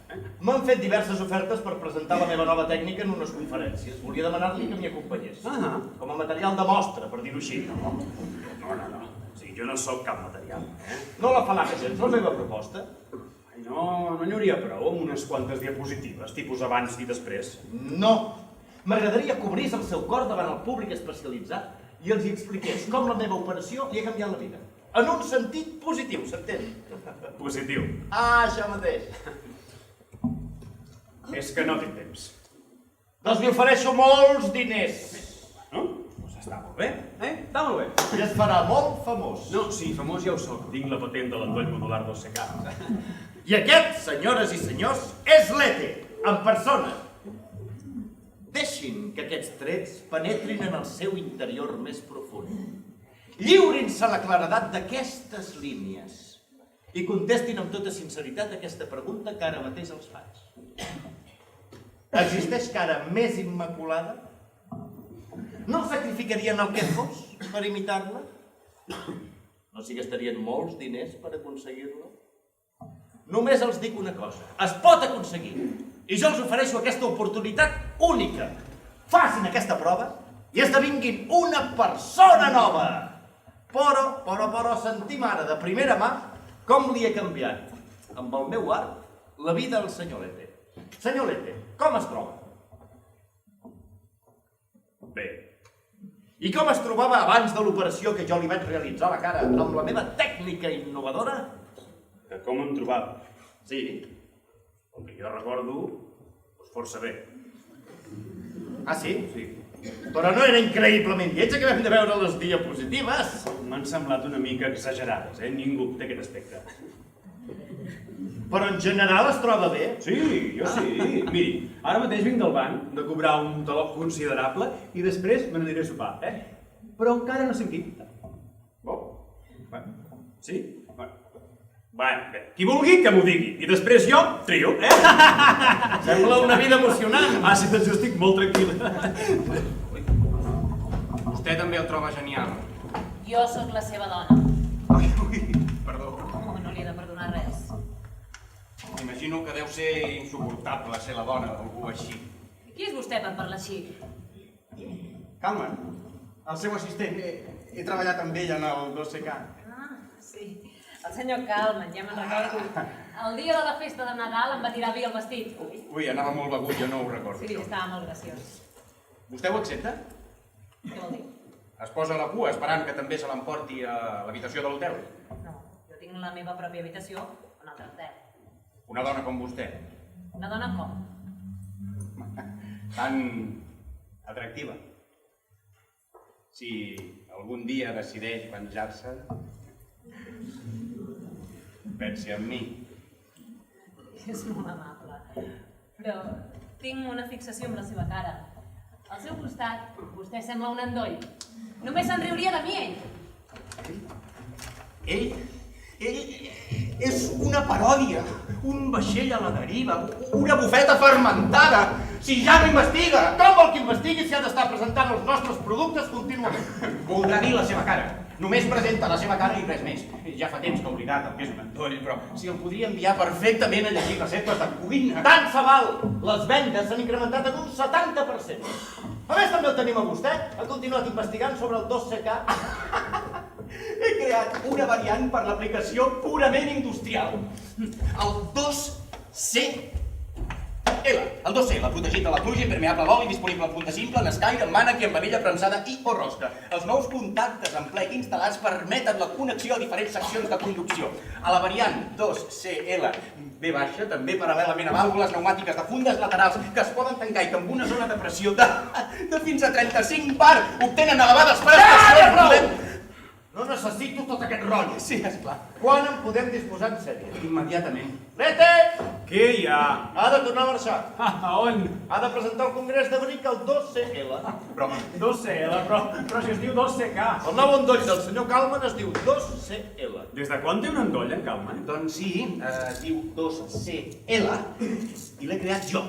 M'han fet diverses ofertes per presentar la meva nova tècnica en unes conferències. Volia demanar-li que m'hi acompanyés. Ah. Com a material de mostra, per dir-ho així. No. O sigui, jo no sóc cap material, No la falaca gens, la meva proposta. Ai, no n'hi hauria prou amb unes quantes diapositives, tipus abans i després. No. M'agradaria que obrís el seu cor davant el públic especialitzat i els hi expliqués com la meva operació li ha canviat la vida. En un sentit positiu, s'entén? Positiu. Ah, això mateix. És que no tinc temps. Doncs li ofereixo molts diners. No? Doncs està molt bé, Està molt bé. I es farà molt famós. No, sí, famós ja ho soc. Tinc la patent de l'endoll modular 2CK. I aquest, senyores i senyors, és l'Ete, en persona. Deixin que aquests trets penetrin en el seu interior més profund. Lliurin-se la claredat d'aquestes línies i contestin amb tota sinceritat aquesta pregunta que ara mateix els faig. Existeix cara més immaculada? No sacrificarien el que fos per imitar-la? No s'hi gastarien molts diners per aconseguir-la? Només els dic una cosa, es pot aconseguir, i jo els ofereixo aquesta oportunitat única. Facin aquesta prova i esdevinguin una persona nova. Però, sentim ara de primera mà com li he canviat, amb el meu art, la vida al senyor Lete. Senyor Lete, com es troba? Bé. I com es trobava abans de l'operació que jo li vaig realitzar a la cara amb la meva tècnica innovadora? Que com em trobava? Sí. El que jo recordo, doncs força bé. Ah, sí? Sí. Però no era increïblement lleig que vam de veure les diapositives. M'han semblat una mica exagerades, Ningú té aquest aspecte. Però en general es troba bé. Sí, jo sí. Miri, ara mateix vinc del banc de cobrar un taló considerable i després me n'aniré a sopar, Però encara no sé amb qui. Bo? Bueno, sí? Bueno, bé, qui vulgui que m'ho digui. I després jo trio, Sembla una vida emocionant. Ah, sí, doncs jo estic molt tranquil·la. Vostè també el troba genial. Jo sóc la seva dona. Ui, perdó. Oh, no li he de perdonar res. M'imagino que deu ser insuportable ser la dona d'algú així. Qui és vostè per parlar així? Calma, el seu assistent. He treballat amb ell en el 2CK. Ah, sí. El senyor Calman, ja me'n recordo. El dia de la festa de Nadal em va tirar vi el vestit. Ui, anava molt begut, jo no ho recordo. Sí, estava molt graciós. Vostè ho accepta? Què vol dir? Es posa a la cua esperant que també se l'emporti a l'habitació de l'hotel. No, jo tinc la meva pròpia habitació a un altre hotel. Una dona com vostè, Una dona com? tan atractiva. Si algun dia decideix venjar-se, pensi en mi. És molt amable. Però tinc una fixació amb la seva cara. Al seu costat, vostè sembla un endoll. Només se'n riuria de mi, ell. Ell és una paròdia, un vaixell a la deriva, una bufeta fermentada. Si ja no investiga! Com vol que investigui si ha d'estar presentant els nostres productes contínuament? Voldrà dir la seva cara. Només presenta la seva cara i res més. Ja fa temps que ha oblidat el que és un endoll, però si el podria enviar perfectament a llegir receptes de cuina. Tant se val! Les vendes s'han incrementat en un 70%. A més, també el tenim a vostè. Ha continuat investigant sobre el 2CK. He creat una variant per l'aplicació purament industrial. El 2C 2L. El 2L, protegit de la pluja, impermeable a l'oli, disponible en punta simple, en escaire, en mànec i en vanilla premsada i o rosca. Els nous contactes en plec instal·lats permeten la connexió a diferents seccions de conducció. A la variant 2CL B baixa, també paral·lelament a vàlvules pneumàtiques de fundes laterals que es poden tancar i que amb una zona de pressió de fins a 35 bar obtenen elevades prestacions. No necessito tot aquest rotllo. Sí, esclar. Quan en podem disposar en sèrie? Immediatament. Lete! Què hi ha? Ha de tornar a marxar. A on? Ha de presentar al Congrés de Bric el 2CL. Però 2CL, però si es diu 2CK. El nou endoll del senyor Kalman es diu 2CL. Des de quan té un endoll, en Kalman? doncs sí, es diu 2CL i l'he creat jo.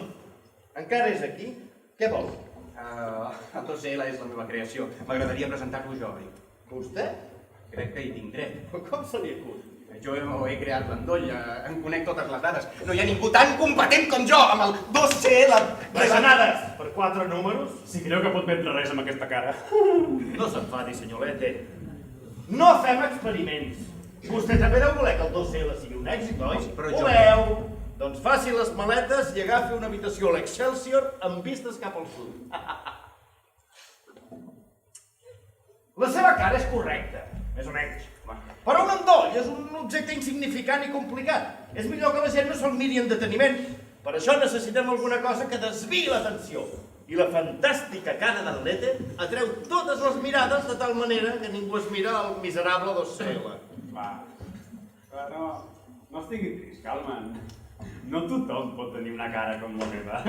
Encara és aquí? Què vol? El 2CL és la meva creació. M'agradaria presentar-lo jo. Vostè? Crec que hi tinc dret. Com se li acut? Jo he creat l'endoll, en conec totes les dades. No hi ha ningú tan competent com jo amb el 2CL. Resenades! Per 4 números? Si creu que pot vendre res amb aquesta cara. No s'enfadi, senyor Lete. No fem experiments. Vostè també deu voler que el 2CL sigui un èxit, oi? Sí, però jo- Voleu? Doncs faci les maletes i agafi una habitació a l'Excelsior amb vistes cap al sud. La seva cara és correcta, més o menys. Però un endoll és un objecte insignificant i complicat. És millor que la gent no se'l miri en deteniment. Per això necessitem alguna cosa que desviï l'atenció. I la fantàstica cara del Lete atreu totes les mirades de tal manera que ningú es mira al miserable 2CL. Va, no estigui trist, Kalman. No tothom pot tenir una cara com la meva.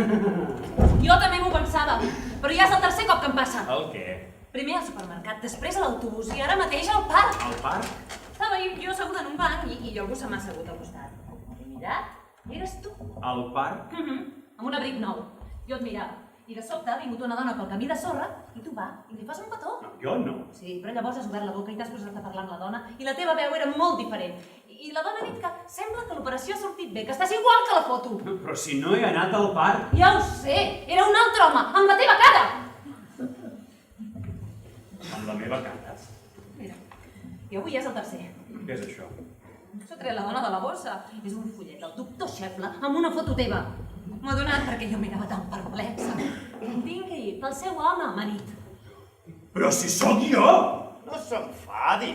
Jo també m'ho pensava, però ja és el tercer cop que em passa. El què? Primer al supermercat, després a l'autobús i ara mateix al parc. Al parc? Estava jo asseguda en un banc i algú se m'ha assegut al costat. He mirat, eres tu. Al parc? Amb un abric nou. Jo et mirava. I de sobte ha vingut una dona pel camí de sorra i tu va, i li fas un petó. No, jo no. Sí, però llavors has obert la boca i t'has posat a parlar amb la dona i la teva veu era molt diferent. I la dona ha dit que sembla que l'operació ha sortit bé, que estàs igual que la foto. Però si no he anat al parc. Ja ho sé, era un altre home, amb la teva cara. Amb la meva cara. Mira, i avui ja és el tercer. Què és això? S'ha tret la dona de la bossa. És un fullet del doctor Scheffler amb una foto teva. M'ha donat perquè jo mirava tan perplexa. Vingui, pel seu home, m'ha dit. Però si sóc jo! No s'enfadi.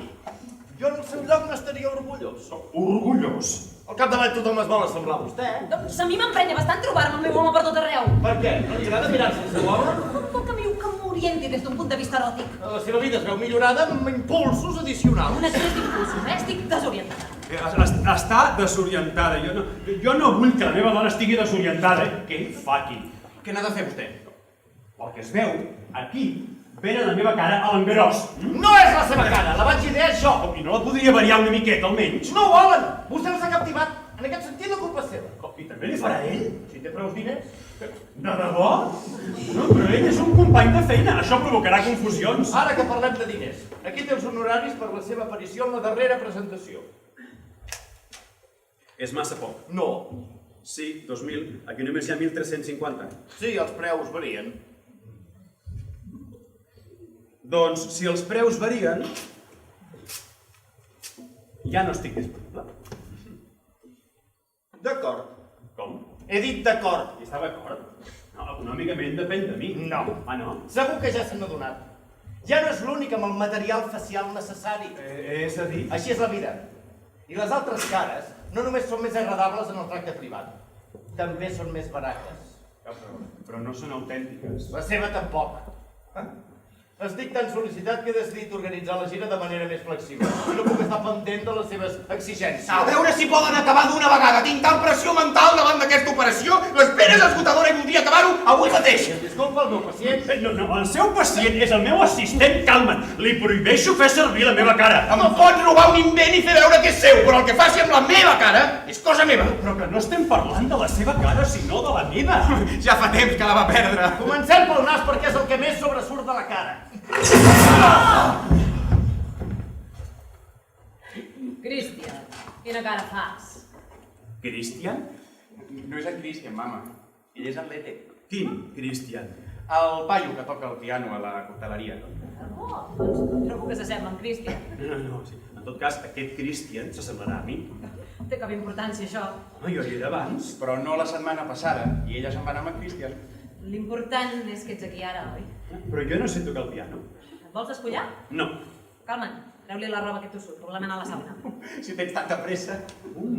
Jo en el seu lloc n'estaria orgullós. Orgullós. Al capdavall tothom es vol assemblar a vostè. Doncs a mi m'emprenya bastant trobar-me el meu home per tot arreu. Per què? No li agrada mirar-se el seu home? Com vol que m'orienti des d'un punt de vista eròtic? La seva vida es veu millorada amb impulsos addicionals. Un excés d'impulsos, estic desorientada. Està desorientada. Jo no vull que la meva dona estigui desorientada. Què hi fa aquí? Què n'ha de fer vostè? Pel que es veu, aquí venen la meva cara a l'engròs. No és la seva cara, la vaig idear jo. I no la podria variar una miqueta, almenys? No ho volen. Vostè els ha captivat. En aquest sentit, la culpa és seva. I també li farà ell? Si té prou diners. De debò? No, però ell és un company de feina. Això provocarà confusions. Ara que parlem de diners, aquí té els honoraris per la seva aparició en la darrera presentació. És massa poc. No. Sí, 2.000. Aquí només hi ha 1.350. Sí, els preus varien. Doncs, si els preus varien, ja no estic disponible. D'acord. Com? He dit d'acord. I està d'acord? No, econòmicament depèn de mi. No. Ah, no? Segur que ja se n'ha donat. Ja no és l'únic amb el material facial necessari. És a dir... Així és la vida. I les altres cares no només són més agradables en el tracte privat, també són més barates. Però no són autèntiques. La seva tampoc. Estic tan sol·licitat que he decidit organitzar la gira de manera més flexible. I no puc estar pendent de les seves exigències. A veure si poden acabar d'una vegada. Tinc tal pressió mental davant d'aquesta operació. L'espera és esgotadora i voldria acabar-ho avui mateix. Disculpa, el meu pacient. No, el seu pacient és el meu assistent Kalman. Li prohibeixo fer servir la meva cara. Em pot robar un invent i fer veure que és seu, però el que faci amb la meva cara és cosa meva. Però que no estem parlant de la seva cara, sinó de la meva. Ja fa temps que la va perdre. Comencem pel nas perquè és el que més sobresurt de la cara. Cristian, quina cara fas? Cristian? No és en Christian, mama. Ell és en Lete. Quin Cristian? El paio que toca el piano a la cocteleria. Oh, doncs trobo que s'assembla en Cristian. No, sí. En tot cas, aquest Cristian s'assemblarà a mi. té cap importància, això. Home, jo hi era abans. Però no la setmana passada, i ella se'n va anar amb en Christian. L'important és que ets aquí ara, oi? Però jo no sé tocar el piano. Et vols despullar? No. Calma't, treu-li la roba que t'ho surt, volem anar a la sauna. Si tens tanta pressa. Un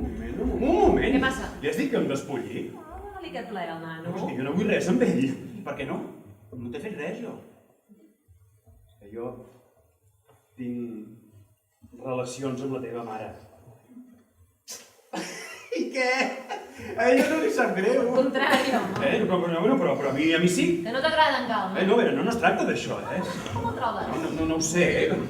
moment. Què passa? Li has dit que em despulli? Oh, dona-li aquest plega al nano. Hosti, jo no vull res amb ell. Per què no? No t'he fet res, jo. És que jo tinc relacions amb la teva mare. I què? A ella no li sap greu. Al contrari, home. Però a mi sí. Que no t'agrada en calma. No es tracta d'això, Com ho trobes? No ho sé,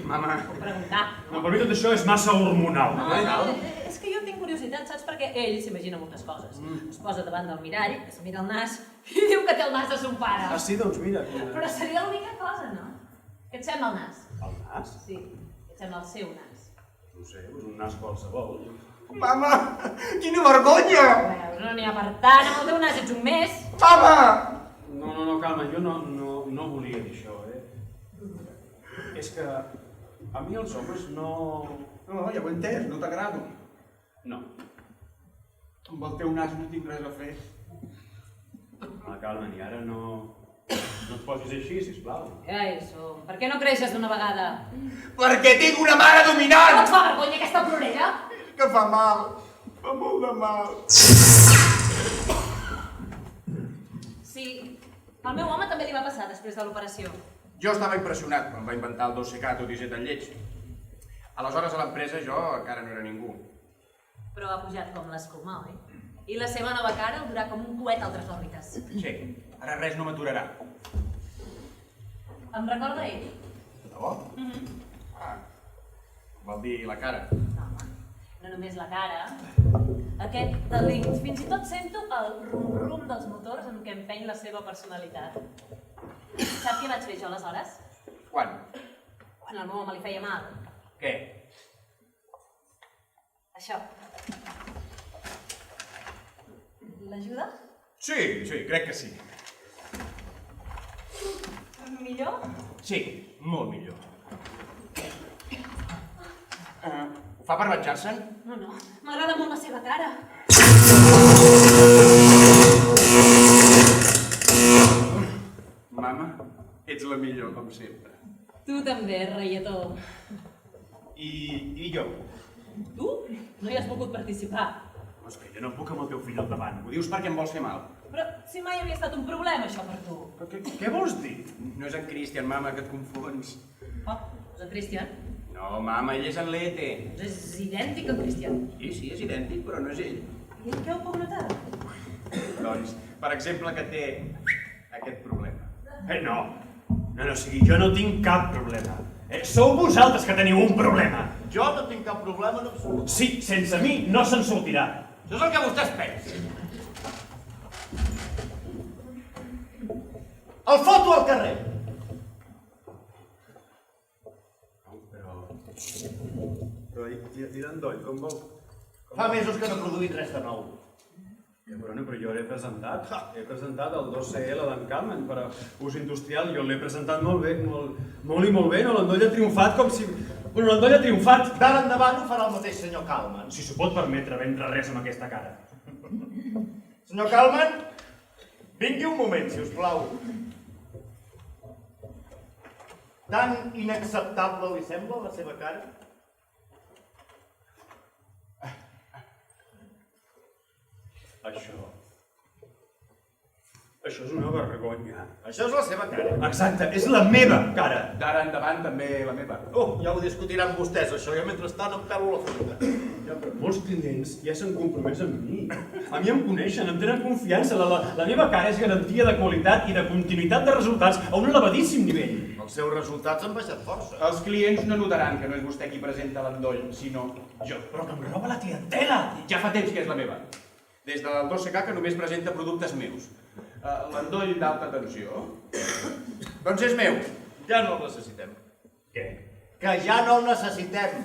Mama. Puc preguntar. No, per mi tot això és massa hormonal. No, és que jo tinc curiositat, saps? Perquè ell s'imagina moltes coses. Es posa davant del mirall, que se mira el nas, i diu que té el nas de son pare. Ah, sí, doncs mira. Però seria l'única cosa, no? Què et sembla el nas? El nas? Sí, què et sembla el seu nas? No sé, és un nas qualsevol. Mama, quina vergonya! Veus, no n'hi ha per tant, amb el teu nas ets un mes. Mama! No, calma, jo no volia dir això, És que a mi els homes no... No, ja ho he entès, no t'agrado. No. Amb el teu nas no tinc res a fer. Calma, i ara no et posis així, sisplau. Ja hi som. Per què no creixes d'una vegada? Perquè tinc una mare No dominant! et fa vergonya aquesta plorera? Que fa mal, fa molt de mal. Sí, al meu home també li va passar després de l'operació. Jo estava impressionat quan va inventar el 12K tot i ser tan lleig. Aleshores a l'empresa jo encara no era ningú. Però ha pujat com l'escuma, oi? I la seva nova cara el durà com un coet a altres òrbites. Sí, ara res no m'aturarà. Em recorda ell? De debò? Ah, vol dir la cara. No, home, no només la cara. Aquest talent. Fins i tot sento el rum-rum dels motors amb què empeny la seva personalitat. Sap què vaig fer jo aleshores? Quan? Quan el meu home li feia mal. Què? Això. L'ajuda? Sí, crec que sí. Millor? Sí, molt millor. Ho fa per venjar-se'n? No, m'agrada molt la seva cara. Mama, ets la millor, com sempre. Tu també, reietó. I jo? Tu? No hi has volgut participar. És que jo no puc amb el teu fill al davant. Ho dius perquè em vols fer mal. Però si mai havia estat un problema, això, per tu. Què vols dir? No és en Christian, mama, que et confons. Oh, és en Christian. No, mama, ell és en Lete. Doncs és idèntic al Christian. Sí, és idèntic, però no és ell. I en què ho puc notar? Doncs, per exemple, que té aquest problema. No, o sigui, jo no tinc cap problema. Sou vosaltres que teniu un problema. Jo no tinc cap problema en absolut. Sí, sense mi no se'n sortirà. Això és el que vostès pensen. El foto al carrer. Però i l'endoll, com vol? Fa mesos que no he produït res de nou. Però jo l'he presentat. He presentat el 2CL d'en Carmen per a ús industrial. Jo l'he presentat molt bé, molt bé. No, l'endoll ha triomfat com si... Bueno, l'endoll ha triomfat. D'ara endavant ho farà el mateix senyor Kalman. Si s'ho pot permetre vendre res amb aquesta cara. Senyor Kalman, vingui un moment, si us plau. Tan inacceptable li sembla la seva cara? Això és una vergonya. Això és la seva cara. Exacte, és la meva cara. D'ara endavant també la meva. Ja ho discutiran vostès, això. Jo mentrestant em pelo la fruita. Ja, però molts clients ja s'han compromès amb mi. A mi em coneixen, em tenen confiança. La meva cara és garantia de qualitat i de continuïtat de resultats a un elevadíssim nivell. Els seus resultats han baixat força. Els clients no notaran que no és vostè qui presenta l'endoll, sinó jo. Però que em roba la clientela! Ja fa temps que és la meva. Des del 12K que només presenta productes meus. L'endoll d'alta tensió? Doncs és meu. Ja no el necessitem. Què? Que ja no el necessitem.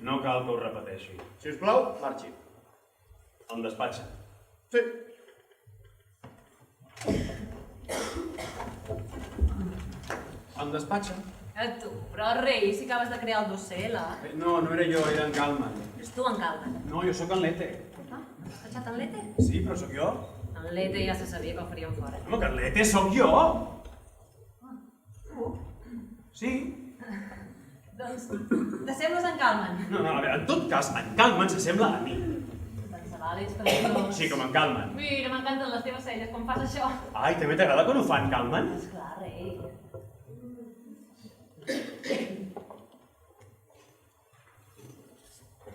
No cal que ho repeteixi. Si us plau, marxi. Em despatxa. Sí. Em despatxa. Tu, però rei, si acabes de crear el 2CL. No, no era jo, era en Calman. És tu, en Calma. No, jo sóc en Lete. Ah, has catxat en Lete? Sí, però sóc jo. En Lete ja se sabia que el farien fora. Home, que en Lete sóc jo. Sí. Doncs, t'assembles en Calman. No, a veure, en tot cas, en Calman s'assembla a mi. Doncs se val, és preciós. Sí, com en Calman. Mira, m'encanten les teves celles, com fas això. Ai, també t'agrada quan ho fa en Calman? Esclar, rei.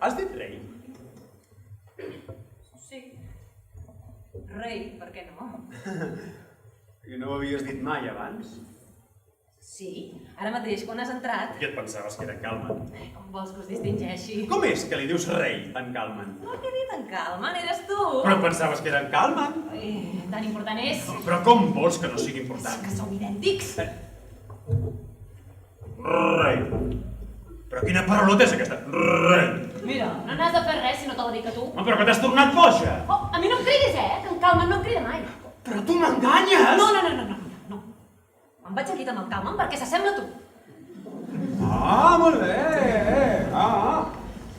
Has dit rei? Sí. Rei, per què no? I no ho havies dit mai abans? Sí, ara mateix, quan has entrat, I et pensaves que era en Calman? com vols que us distingeixi? Com és que li dius rei en Calman? No t'he dit en Calman, eres tu. Però et pensaves que era en Calman? Tan important és Però com vols que no sigui important? que som idèntics. Rei. Però quina paraulota és aquesta? Rei. Mira, no n'has de fer res si no te la dic a tu. Home, però que t'has tornat boja! Oh, a mi no em cridis, que en Calman no em crida mai. Però tu m'enganyes! No. Em vaig aquí amb el Calman perquè s'assembla a tu. Ah, molt bé!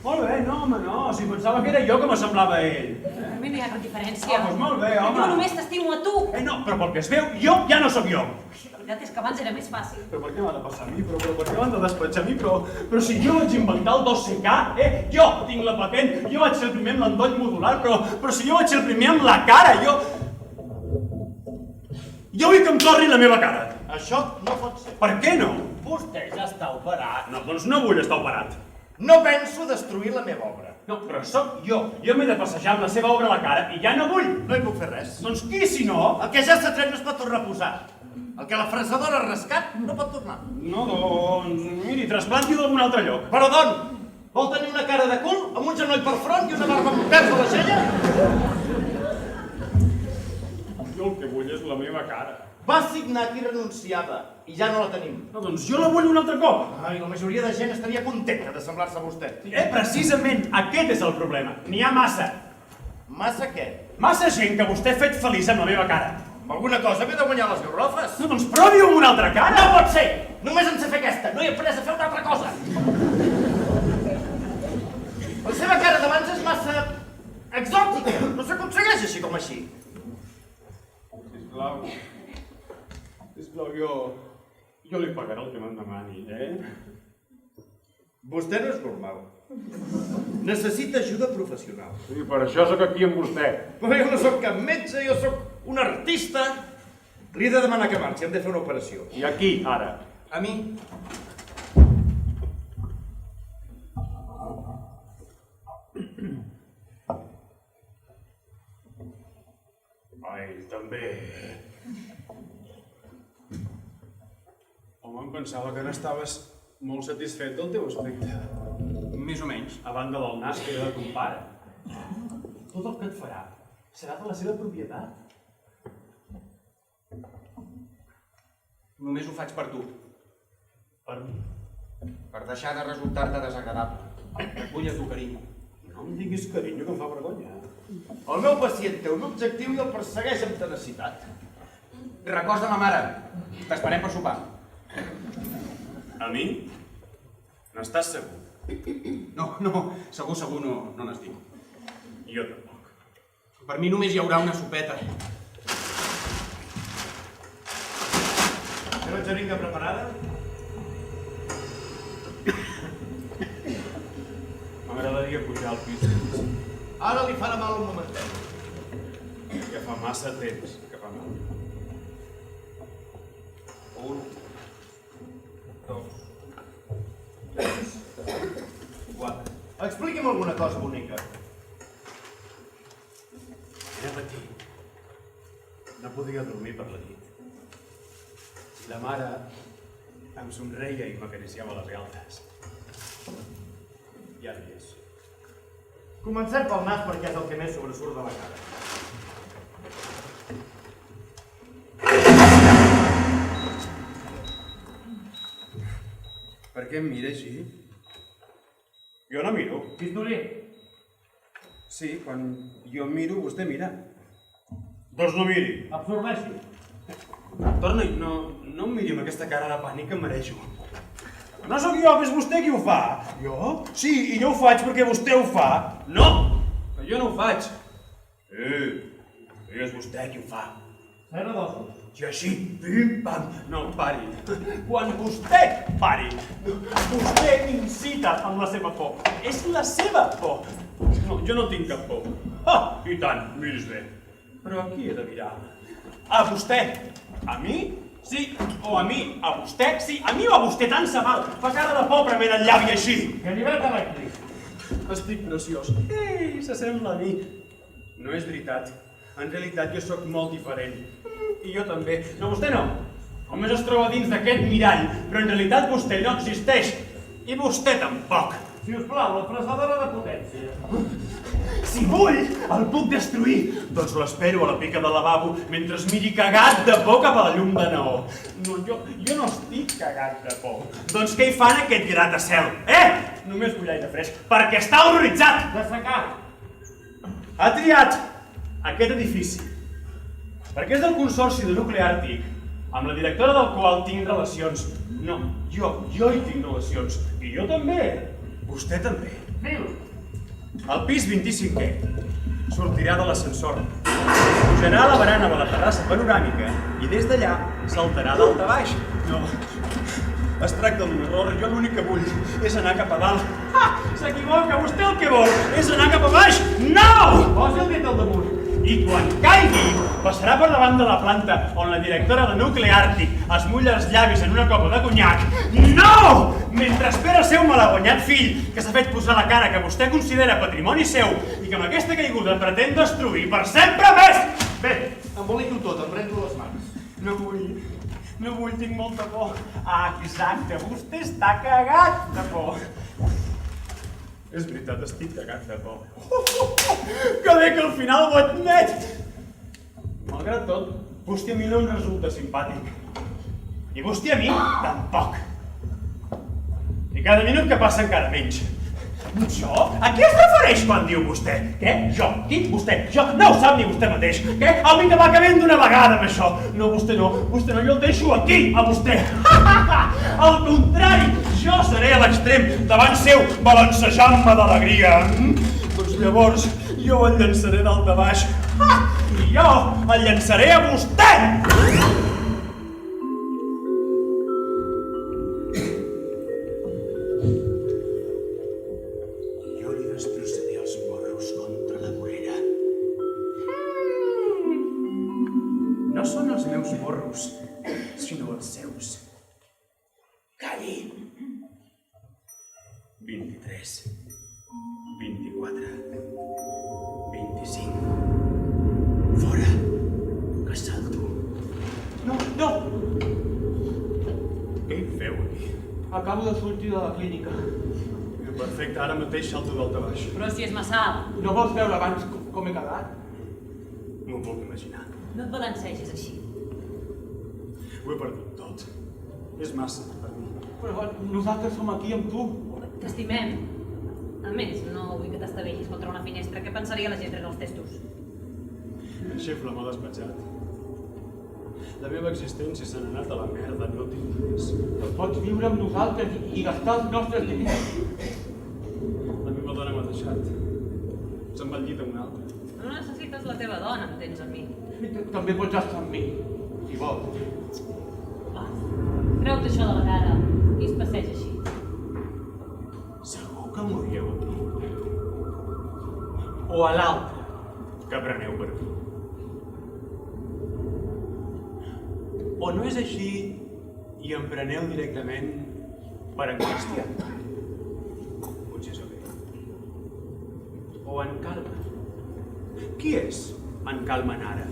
Molt bé, no, home, no. Si pensava que era jo que m'assemblava a ell. A mi no hi ha cap diferència. Doncs molt bé, home. Jo només t'estimo a tu. No, però pel que es veu, jo ja no sóc jo. La veritat és que abans era més fàcil. Però per què m'ha de passar a mi? Però per què m'han de despatxar a mi? Però si jo vaig inventar el 2CK, jo tinc la patent, jo vaig ser el primer amb l'endoll modular, però si jo vaig ser el primer amb la cara, jo vull que em torni la meva cara. Això no pot ser. Per què no? Vostè ja està operat. No, doncs no vull estar operat. No penso destruir la meva obra. No, però sóc jo. Jo m'he de passejar amb la seva obra a la cara i ja no vull. No hi puc fer res. Doncs qui, si no? El que ja s'ha tret no es pot tornar a posar. El que la fresadora ha rascat no pot tornar. No, doncs, miri, trasplanti d'algun altre lloc. Però don, vol tenir una cara de cul amb un genoll per front i una barba amb pèls a la xella? Jo el que vull és la meva cara. Va signar qui renunciava i ja no la tenim. No, doncs jo la vull un altre cop. Ai, la majoria de gent estaria contenta de semblar-se a vostè. Precisament, aquest és el problema. N'hi ha massa. Massa què? Massa gent que vostè ha fet feliç amb la meva cara. Amb alguna cosa m'he de guanyar les garrofes. No, doncs provi-ho amb una altra cara. No pot ser! Només en sé fer aquesta, no he après a fer una altra cosa. La seva cara d'abans és massa exòtica. No s'aconsegueix així com així. Sisplau. Sisplau, jo li pagaré el que me'n demani, Vostè no és normal. Necessita ajuda professional. Sí, per això sóc aquí amb vostè. Però jo no sóc cap metge, jo sóc un artista. Li he de demanar que marxi, hem de fer una operació. I aquí, ara? A mi? Ai, també. Home, em pensava que n'estaves molt satisfet del teu aspecte. Més o menys. A banda del nas que era de ton pare. Tot el que et farà serà de la seva propietat. Només ho faig per tu. Per mi. Per deixar de resultar-te desagradable. Et vull a tu, carinyo. No em diguis carinyo, que em fa vergonya. El meu pacient té un objectiu i el persegueix amb tenacitat. Records de ma mare. T'esperem per sopar. A mi? N'estàs segur? No, segur no n'estic. Jo tampoc. Per mi només hi haurà una sopeta. Teva xeringa preparada? M'agradaria pujar al pis. Ara li farà mal un momentet. Ja fa massa temps que fa mal. 1, 2, 3, 4. Expliqui'm alguna cosa bonica. Era petit. No podia dormir per la nit. La mare em somreia i m'acariciava les galtes. Ja hi és. Comencem pel nas perquè és el que més sobresurt de la cara. Per què em mira així? Jo no miro. Pistolí, Sí, quan jo miro, vostè mira. Doncs no miri. absorbeixi. Torna-hi, no em miri amb aquesta cara de pànic que em marejo. No sóc jo, que és vostè qui ho fa. Jo? Sí, i jo ho faig perquè vostè ho fa. No, que jo no ho faig. És vostè qui ho fa. Zero dosos. I així, pim-pam. No, pari. Quan vostè pari, vostè m'incita amb la seva por. És la seva por. No, jo no tinc cap por. Ah, i tant, miris bé. Però a qui he de mirar? A vostè. A mi? Sí. O a mi? A vostè? Sí. A mi o a vostè? Tant se val. Fa cara de por prement el llavi així. Ganivet elèctric. Estic preciós. Ei, s'assembla a mi. No és veritat. En realitat jo sóc molt diferent. I jo també. No, vostè no. Només es troba dins d'aquest mirall, però en realitat vostè no existeix. I vostè tampoc. Si us plau, la fresadora de potència. Si vull, el puc destruir. Doncs l'espero a la pica del lavabo mentre es miri cagat de por cap a la llum de neó. No, jo no estic cagat de por. Doncs què hi fa en aquest gratacel? Només vull aire fresc, perquè està horroritzat. Dessecat. Ha triat aquest edifici perquè és del Consorci de Nucli Àrtic, amb la directora del qual tinc relacions. No, jo hi tinc relacions. I jo també. Vostè també. Mil. Al pis 25è. Sortirà de l'ascensor. Pujarà a la barana de la terrassa panoràmica i des d'allà saltarà dalt a baix. No, es tracta d'un error. Jo l'únic que vull és anar cap a dalt. S'equivoca, vostè el que vol és anar cap a baix. No! Posi el dit al damunt. I quan caigui, passarà per davant de la planta on la directora de Nucli Àrtic es mulla els llavis en una copa de conyac. No! Mentre espera el seu malaguanyat fill, que s'ha fet posar la cara que vostè considera patrimoni seu i que amb aquesta caiguda pretén destruir per sempre més! Bé, embolico tot, em prendo les mans. No vull, tinc molta por. Ah, exacte, vostè està cagat de por. És veritat, estic cagat de por. Que bé que al final ho admet! Malgrat tot, vostè a mi no em resulta simpàtic. I vostè a mi, tampoc. I cada minut que passa encara menys. Jo? A què es refereix quan diu vostè? Què? Jo? Qui? Vostè? Jo? No ho sap ni vostè mateix. Què? Au, vinga, va, acabem d'una vegada amb això. No, vostè no, jo el deixo aquí, a vostè. Al contrari, jo seré a l'extrem davant seu, balancejant-me d'alegria. Doncs llavors, jo el llançaré dalt a baix. I jo el llançaré a vostè! No són els meus morros, sinó els seus. Calli! 23, 24, 25... Fora! Que salto! No! Què hi feu aquí? Acabo de sortir de la clínica. Perfecte, ara mateix salto dalt a baix. Però si és massa alt, No vols veure abans com he quedat? M'ho puc imaginar. no et balancegis així. Ho he perdut tot. És massa per mi. Però nosaltres som aquí amb tu. T'estimem. A més, no vull que t'estavellis contra una finestra. Què pensaria la gent rere els testos? El xefle m'ha despatxat. La meva existència se n'ha anat a la merda, no tinc res. Però pots viure amb nosaltres i gastar els nostres diners. La meva dona m'ha deixat. Se'n va al llit amb una altra. No necessites la teva dona, em tens a mi. També pots estar amb mi, si vols. Va, treu-te això de la cara i es passeja així. Segur que morieu a mi. O a l'altre, que preneu per mi. O no és així i em preneu directament per en Cristian. Potser sóc ell. O en Calma. Qui és en Calma ara?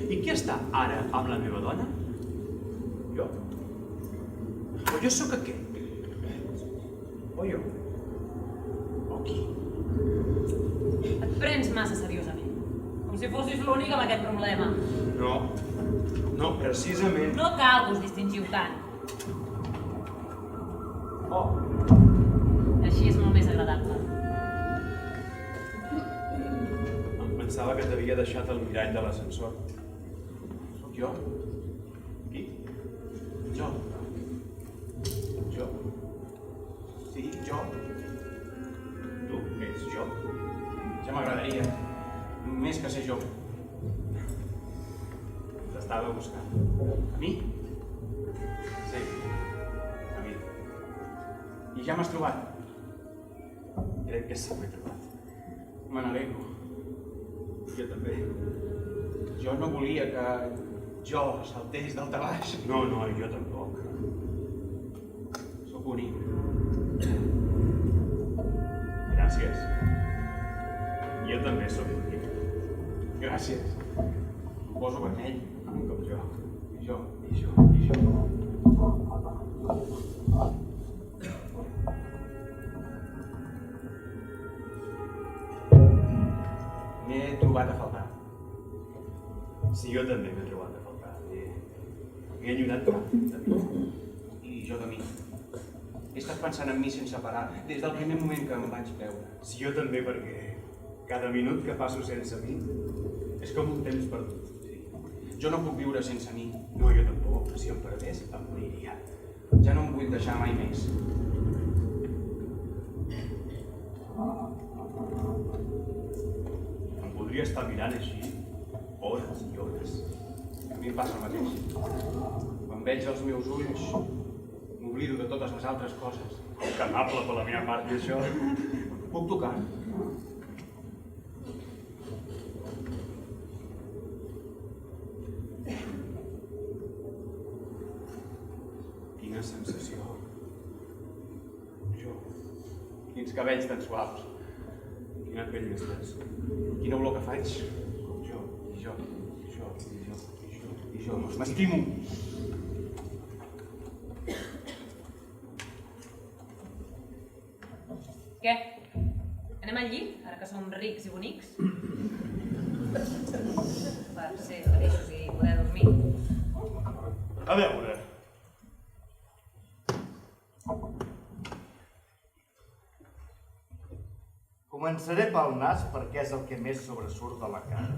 I qui està ara amb la meva dona? Jo? O jo sóc aquest? O jo? O qui? Et prens massa seriosament. Com si fossis l'únic amb aquest problema. No, precisament. No cal que us distingiu tant. Oh, Així és molt més agradable. em pensava que t'havia deixat el mirall de l'ascensor. Sóc jo. Qui? Jo. Jo? Mi? Sí, a mi. I ja m'has trobat? Crec que sí, m'ho he trobat. Me n'alegro. Jo també. Jo no volia que jo saltés del tabaix. No, jo tampoc. Sóc únic. Gràcies. Jo també sóc únic. Gràcies. Em poso vermell, com jo. I jo. M'he trobat a faltar. Sí, jo també m'he trobat a faltar. He enyorat tant de mi. I jo de mi. He estat pensant en mi sense parar, des del primer moment que em vaig veure. Sí, jo també, perquè cada minut que passo sense mi és com un temps perdut. Jo no puc viure sense mi. No, jo tampoc. Si em perdés, em moriria. Ja no em vull deixar mai més. Em podria estar mirant així hores i hores. A mi em passa el mateix. Quan veig els meus ulls, m'oblido de totes les altres coses. Que amable per la meva part, i això. Puc tocar? Quina sensació. Jo. Quins cabells tan suaus. Quina pell més tens. Quina olor que faig. Jo. M'estimo. Què? Anem al llit, ara que som rics i bonics? Per ser feliços i poder dormir. A veure. Començaré pel nas perquè és el que més sobresurt de la cara.